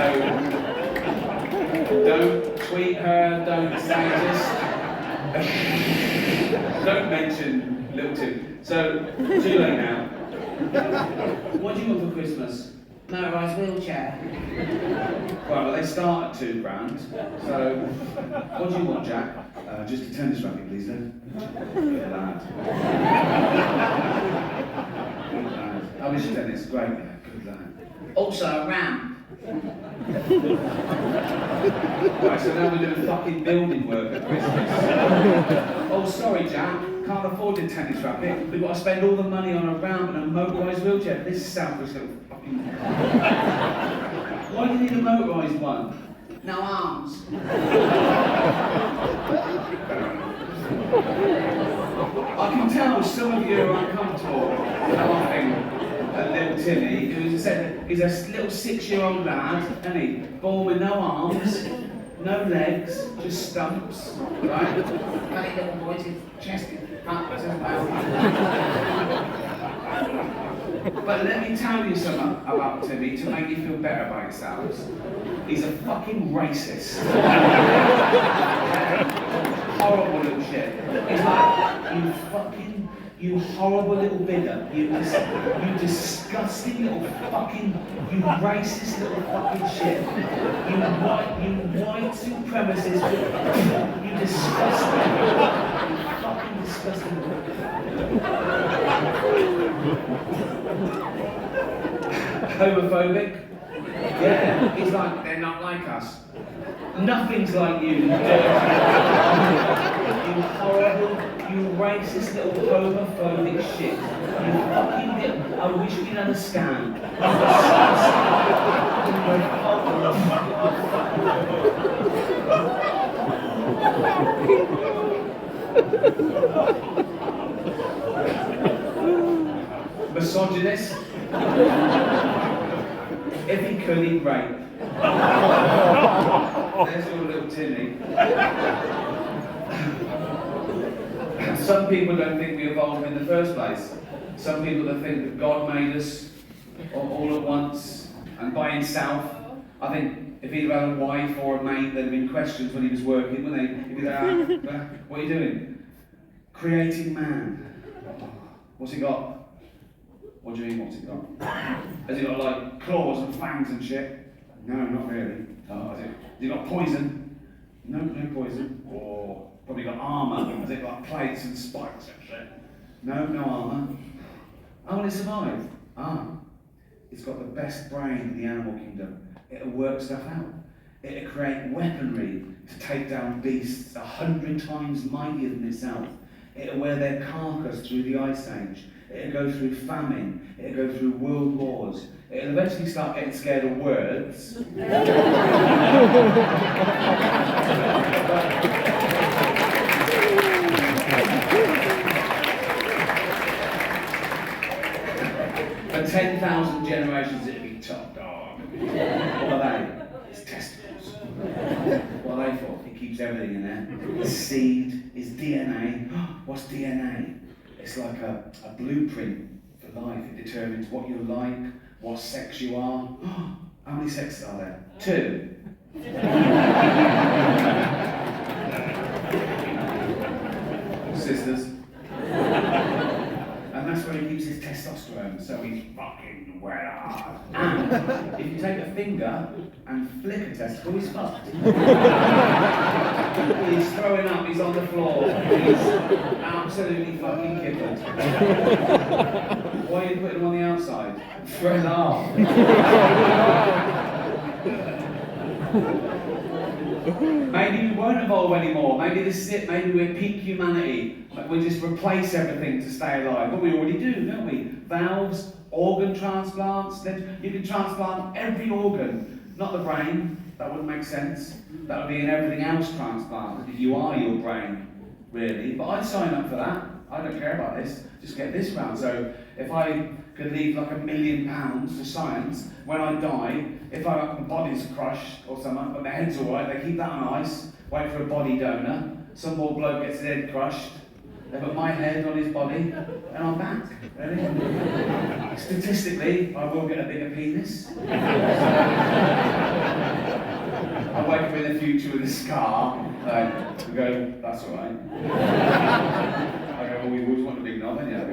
don't tweet her, don't say this. Don't mention little Tim. So too late now. What do you want for Christmas? Motorised wheelchair. Well, they start at £2,000. So what do you want, Jack? Just a tennis racket, please, then. Good lad. Good lad. How is your tennis? Great, yeah, good lad. Also a ramp. Right, so now we're doing fucking building work at Christmas. Oh, sorry, Jack. Can't afford a tennis racket. We've got to spend all the money on a ramp and a motorised wheelchair. This is selfish little fucking... Why do you need a motorised one? No arms. I can tell some of you are uncomfortable laughing at little Timmy, who's a little 6-year-old lad, isn't he? Born with no arms, no legs, just stumps, right? Funny little boy, his chest is up as well. But let me tell you something about Timmy to make you feel better about yourselves. He's a fucking racist. Horrible little shit. He's like, you horrible little bidder. You disgusting little fucking, you racist little fucking shit. You white supremacist. You disgusting. You fucking disgusting. Homophobic. Yeah, he's like, they're not like us. Nothing's like you dirty. You horrible, you racist little homophobic shit. You fucking did. I wish we'd had a scan. Misogynist. If he could, he'd rape. There's your little Timmy. Some people don't think we evolved in the first place. Some people that think that God made us all at once and by himself. I think if he'd had a wife or a mate, there'd have been questions when he was working, wouldn't they? He'd be like, what are you doing? Creating man. What's he got? What do you mean, what's it got? Has he got like claws and fangs and shit? No, not really. Has he got poison? No, no poison. Or probably got armour. Has it got plates and spikes and shit? No, no armour. How will it survive? It's got the best brain in the animal kingdom. It'll work stuff out. It'll create weaponry to take down beasts 100 times mightier than itself. It'll wear their carcass through the Ice Age. It'll go through famine. It'll go through world wars. It'll eventually start getting scared of words. For 10,000 generations, it'll be top dog. What are they? It's testicles. What are they for? It keeps everything in there. The seed is DNA. What's DNA? It's like a blueprint for life. It determines what you like, what sex you are. How many sexes are there? 2. Sisters. And that's where he keeps his testosterone, so he's fucking well hard. And if you take a finger and flick a testicle, he's fucked. He's throwing up, he's on the floor, he's absolutely fucking kippered. Why are you putting him on the outside? For a laugh. Maybe we won't evolve anymore. Maybe this is it. Maybe we're peak humanity. We just replace everything to stay alive. But we already do, don't we? Valves, organ transplants. You can transplant every organ. Not the brain. That wouldn't make sense. That would be an everything else transplant. If you are your brain, really. But I'd sign up for that. I don't care about this. Just get this round. So if I could leave like £1 million to science, when I die, if my body's crushed or something, but my head's alright, they keep that on ice, wait for a body donor, some more bloke gets his head crushed, they put my head on his body, and I'm back. Ready? Statistically, I will get a bigger penis. I wake up in the future with a scar, we go, that's alright. I go, well, we always want a big knob, haven't you? I go,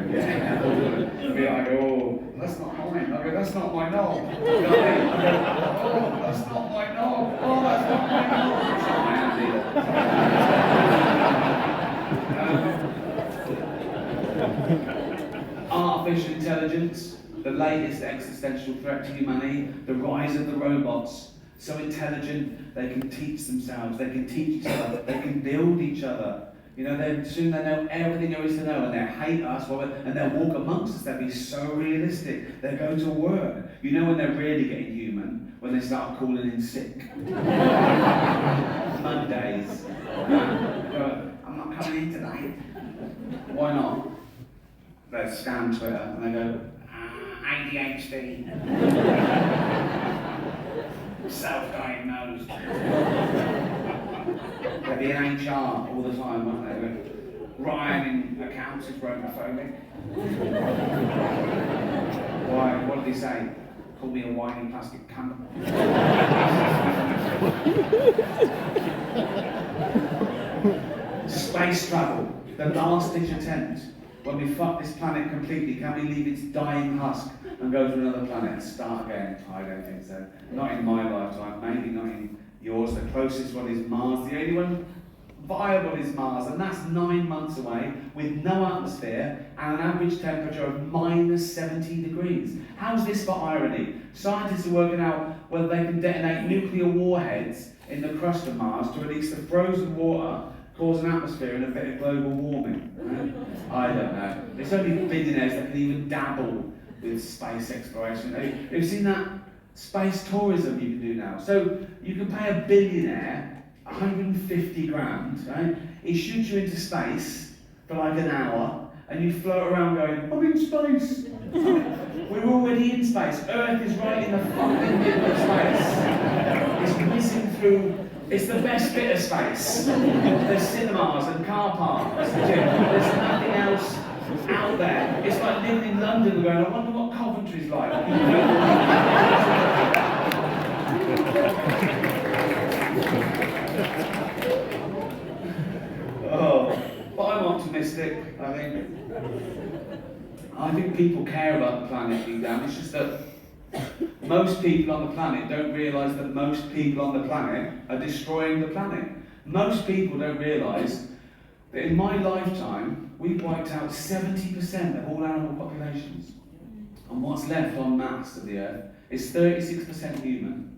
yeah. I go, oh, that's not mine. I go, that's not my knob. You know what I mean? I go, oh, that's not my knob. Oh, that's not my knob. It's not my hand either. Artificial intelligence, the latest existential threat to humanity, the rise of the robots. So intelligent, they can teach themselves, they can teach each other, they can build each other. You know, soon they know everything there is to know, and they hate us, and they'll walk amongst us. They'll be so realistic. They'll go to work. You know when they're really getting human? When they start calling in sick. Mondays. I'm not coming in today. Why not? They scan Twitter and they go, ADHD. Self-diagnosed. They'll be in HR all the time, won't they? Ryan in accounts is romophobic. Why? What did he say? Call me a whining plastic cunt. Space travel, the last ditch attempt. When we fuck this planet completely, can we leave its dying husk and go to another planet and start again? I don't think so. Not in my lifetime, maybe not in yours. The closest one is Mars. The only one viable is Mars, and that's 9 months away with no atmosphere and an average temperature of -70 degrees. How's this for irony? Scientists are working out whether they can detonate nuclear warheads in the crust of Mars to release the frozen water, cause an atmosphere and a bit of global warming. Right? I don't know. There's only billionaires that can even dabble with space exploration. Have you seen that space tourism you can do now? So you can pay a billionaire 150 grand, right? He shoots you into space for like an hour, and you float around going, I'm in space. We're already in space. Earth is right in the fucking middle of space. It's whizzing through. It's the best bit of space. There's cinemas and car parks. There's nothing else out there. It's like living in London and going, I wonder what Coventry's like. Oh, but I'm optimistic, I think people care about the planet deep down. It's just that most people on the planet don't realise that most people on the planet are destroying the planet. Most people don't realise that in my lifetime, we've wiped out 70% of all animal populations. And what's left en masse of the Earth is 36% human,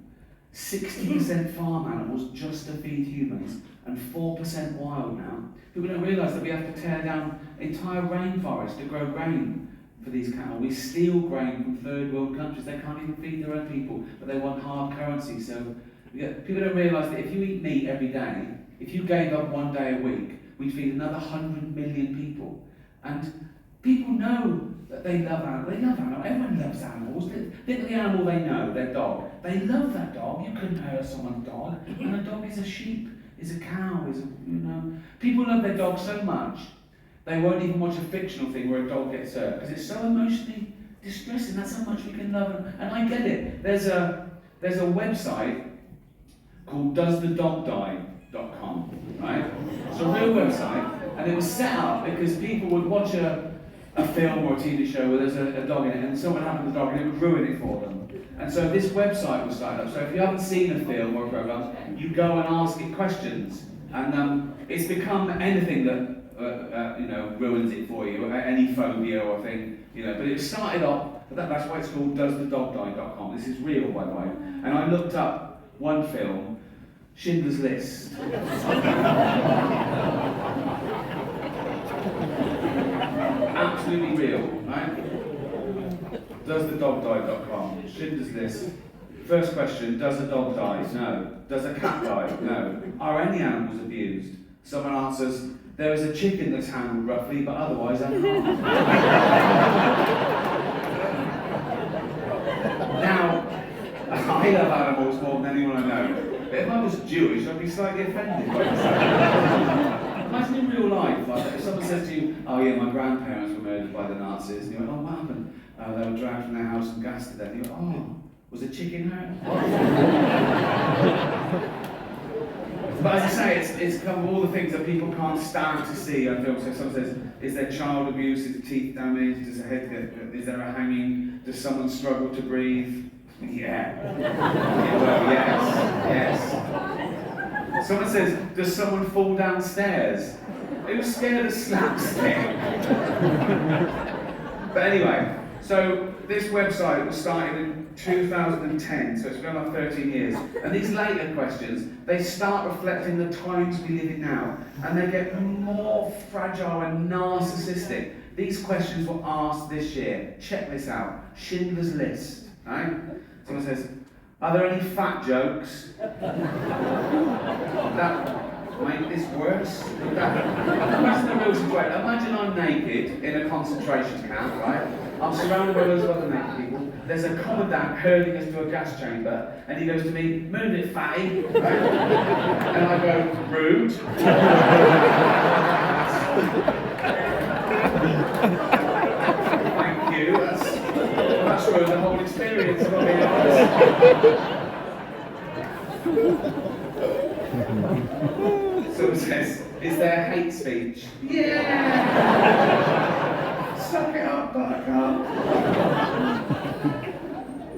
60% farm animals just to feed humans, and 4% wild now. People don't realise that we have to tear down entire rainforests to grow grain for these cattle. We steal grain from third world countries. They can't even feed their own people, but they want hard currency. So people don't realise that if you eat meat every day, if you gave up 1 day a week, we'd feed another 100 million people. And people know that they love animals. They love animals. Everyone loves animals. Think of the animal they know, their dog. They love that dog. You couldn't hurt someone's dog. And a dog is a sheep, is a cow, People love their dog so much, they won't even watch a fictional thing where a dog gets hurt, because it's so emotionally distressing. That's how much we can love them. And I get it. There's a website called doesthedogdie.com, right? It's a real website, and it was set up because people would watch a film or a TV show where there's a dog in it, and something happened to the dog and it would ruin it for them. And so this website was started up. So if you haven't seen a film or a program, you go and ask it questions. And it's become anything that ruins it for you, any phobia or thing, But it started off, that's why it's called doesthedogdie.com. This is real, by the way. And I looked up one film, Schindler's List. Absolutely real, right? Doesthedogdie.com, Schindler's List. First question, does a dog die? No. Does a cat die? No. Are any animals abused? Someone answers, there is a chicken that's handled roughly, but otherwise unharmed. Now, I love animals more than anyone I know. But if I was Jewish, I'd be slightly offended by this. Imagine in real life, like if someone says to you, oh yeah, my grandparents were murdered by the Nazis, and you went, oh, what happened? They were dragged from their house and gassed to death. And you went, oh, was a chicken hurt? But as I say, it's come all the things that people can't stand to see on film. So someone says, is there child abuse? Is the teeth damaged? Does the head get, is there a hanging? Does someone struggle to breathe? Yeah. Well, yes. Someone says, does someone fall downstairs? Who's scared of slapstick? But anyway, so this website was started in 2010, so it's been like 13 years. And these later questions, they start reflecting the times we live in now, and they get more fragile and narcissistic. These questions were asked this year. Check this out. Schindler's List, right? Someone says, are there any fat jokes? That make this worse? Imagine the real situation. Imagine I'm naked in a concentration camp, right? I'm surrounded by loads of other naked people. There's a commandant herding us to a gas chamber, and he goes to me, move it, fatty, right? And I go, rude. Thank you. That's ruined the whole experience, if I'm being honest. Someone says, is there hate speech? Yeah! Suck it up, buttercup.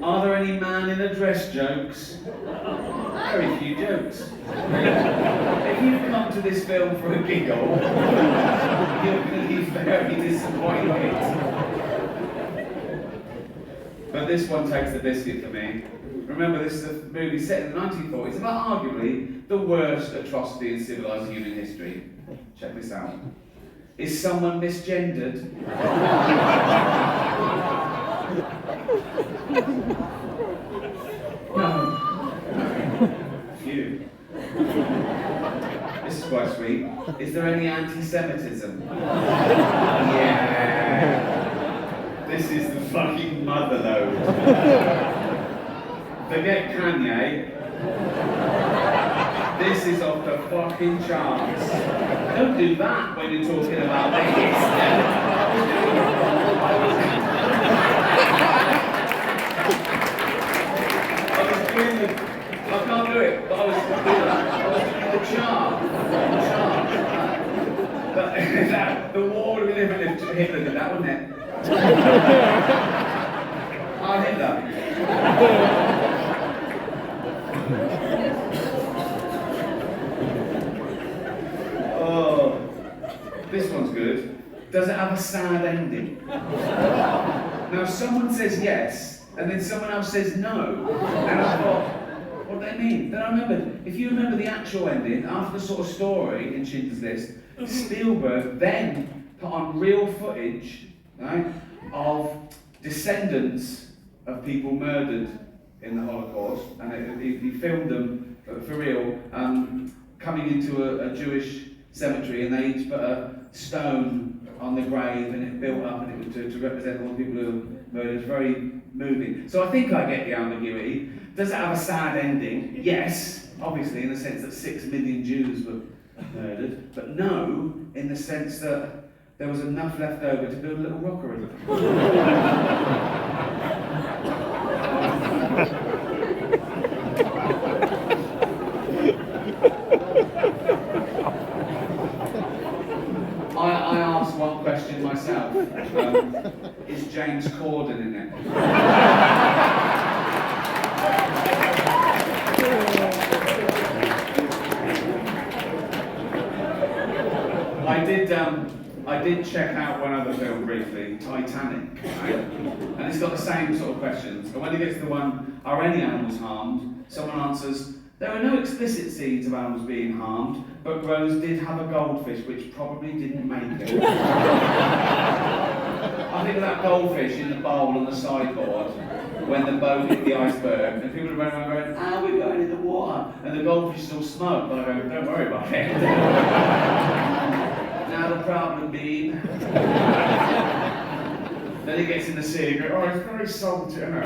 Are there any man in a dress jokes? Very few jokes. If you come to this film for a giggle, you're going to be very disappointed. But this one takes the biscuit for me. Remember, this is a movie set in the 1940s about arguably the worst atrocity in civilized human history. Check this out. Is someone misgendered? No. Phew. This is quite sweet. Is there any anti-Semitism? Yeah. This is the fucking motherlode. Forget Kanye. This is off the fucking charts. Don't do that when you're talking about this. I can't do it, but I was doing the chart. But the war would have been if Hitler did that, wouldn't it? Oh, Hitler. Oh, this one's good. Does it have a sad ending? Now, someone says yes, and then someone else says no. And I thought, what do they mean? Then I remembered, if you remember the actual ending, after the sort of story in Schindler's List, Spielberg then put on real footage, right, of descendants of people murdered in the Holocaust, and he filmed them for real, coming into a Jewish cemetery, and they each put a stone on the grave, and it built up, and it was to represent all the people who were murdered. It's very moving. So I think I get the ambiguity. Does it have a sad ending? Yes, obviously, in the sense that 6 million Jews were murdered, but no, in the sense that there was enough left over to build a little rockery. I asked one question myself. Is James Corden in it? I did check out one other film briefly, Titanic, right? And it's got the same sort of questions. But when it gets to the one, are any animals harmed? Someone answers, there are no explicit scenes of animals being harmed, but Rose did have a goldfish which probably didn't make it. I think of that goldfish in the bowl on the sideboard when the boat hit the iceberg, and people are running around going, ah, we're going in the water, and the goldfish is all smoked, but I go, don't worry about it. Not a problem, babe. Then he gets in the sea and goes, oh, it's very salty, isn't it?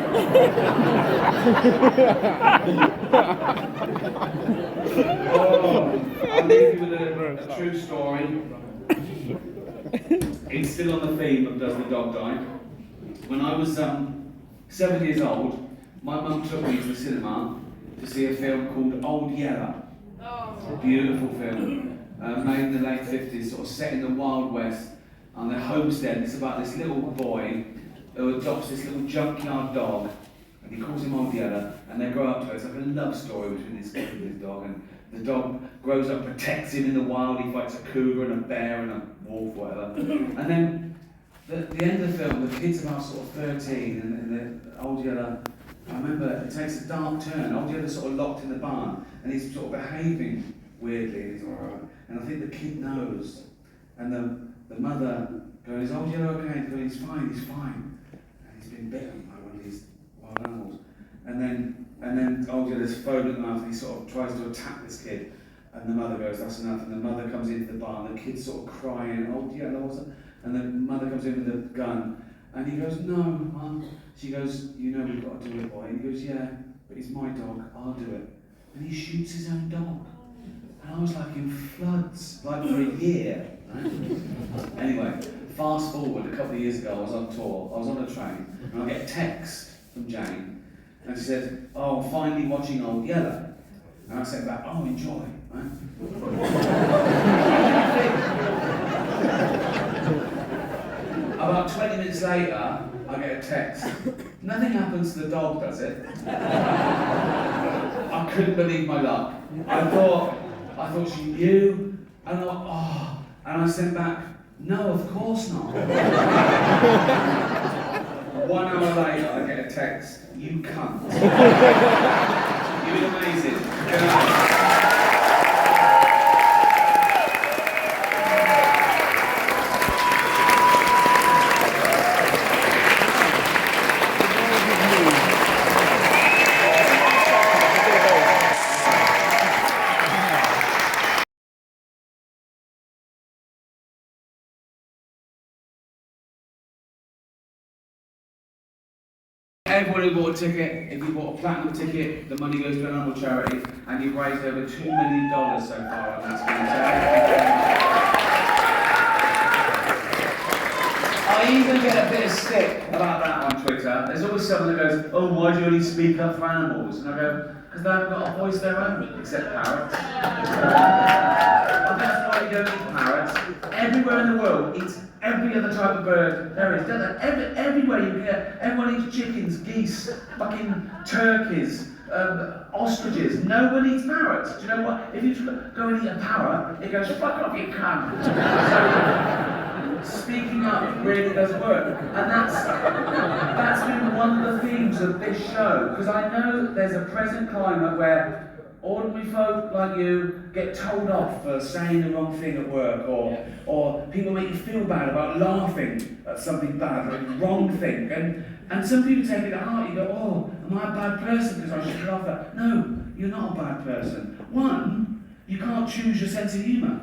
Oh, I'll leave you with a true story. It's still on the theme of Does the Dog Die? When I was 7 years old, my mum took me to the cinema to see a film called Old Yeller. Oh. A beautiful film. Made in the late 50s, sort of set in the Wild West on their homestead. It's about this little boy who adopts this little junkyard dog, and he calls him Old Yeller, and they grow up to it. It's like a love story between this kid and his dog, and the dog grows up, protects him in the wild. He fights a cougar and a bear and a wolf, whatever. And then the end of the film, the kid's about sort of 13, and the Old Yeller, I remember it takes a dark turn. Old Yeller's sort of locked in the barn, and he's sort of behaving weirdly, and he's alright. And I think the kid knows. And the mother goes, Old Yeller okay? He goes, he's fine. And he's been bitten by one of these wild animals. And then Old Yeller's foaming at the mouth, and he sort of tries to attack this kid. And the mother goes, that's enough. And the mother comes into the barn, the kid's sort of crying, Old Yeller, what's that? And the mother comes in with the gun. And he goes, no, Mum. She goes, you know we've got to do it, boy. And he goes, yeah, but he's my dog, I'll do it. And he shoots his own dog. And I was like in floods, like for a year. Right? Anyway, fast forward a couple of years ago, I was on tour, I was on a train, and I get a text from Jane, and she said, oh, I'm finally watching Old Yeller. And I said back, oh, enjoy. Right? About 20 minutes later, I get a text. Nothing happens to the dog, does it? I couldn't believe my luck. I thought I thought she knew. And I thought, oh. And I sent back, no, of course not. 1 hour later, I get a text, you cunt. You've been amazing. Good night. Everyone who bought a ticket, if you bought a platinum ticket, the money goes to an animal charity, and you've raised over $2 million so far on that scheme. I even get a bit of stick about that on Twitter. There's always someone that goes, oh, why do you only speak up for animals? And I go, because they haven't got a voice of their own, except parrots. And that's why you don't eat parrots. Everywhere in the world, it's every other type of bird there is. Everywhere you get, everyone eats chickens, geese, fucking turkeys, ostriches. No one eats parrots. Do you know what? If you go and eat a parrot, it goes, fuck off, you cunt. So, speaking up really does work. And that's been one of the themes of this show. Because I know there's a present climate where ordinary folk like you get told off for saying the wrong thing at work, or people make you feel bad about laughing at something bad, or the wrong thing. And some people take it to heart. You go, oh, am I a bad person because I should laugh at? No, you're not a bad person. One, you can't choose your sense of humour.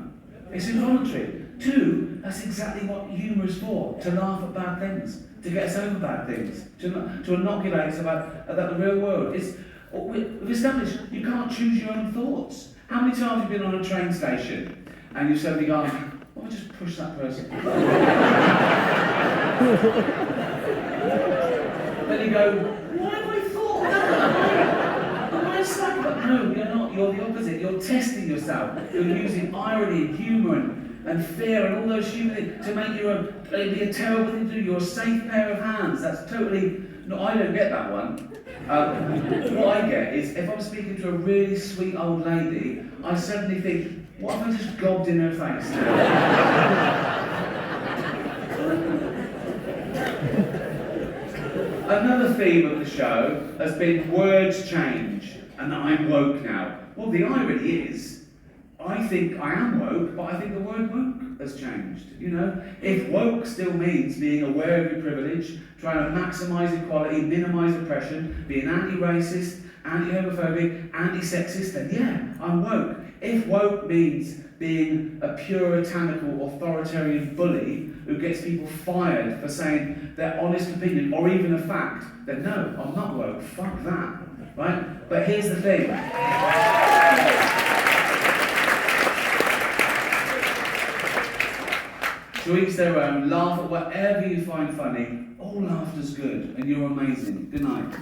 It's involuntary. Two, that's exactly what humour is for, to laugh at bad things, to get us over bad things, to inoculate us about the real world. We've established you can't choose your own thoughts. How many times have you been on a train station and you've suddenly gone, why don't I just push that person? Then you go, why have I thought that? Am I a psychopath? No, you're not. You're the opposite. You're testing yourself. You're using irony and humour and fear and all those human things to make you be a terrible thing to do. You're a safe pair of hands. That's totally. No, I don't get that one. What I get is, if I'm speaking to a really sweet old lady, I suddenly think, what if I just gobbed in her face? Another theme of the show has been words change, and that I'm woke now. Well, the irony is, I think I am woke, but I think the word woke has changed. You know, if woke still means being aware of your privilege, trying to maximise equality, minimise oppression, being anti-racist, anti-homophobic, anti-sexist, then yeah, I'm woke. If woke means being a puritanical, authoritarian bully who gets people fired for saying their honest opinion or even a fact, then no, I'm not woke. Fuck that, right? But here's the thing. To each their own, laugh at whatever you find funny. All laughter's good, and you're amazing. Good night.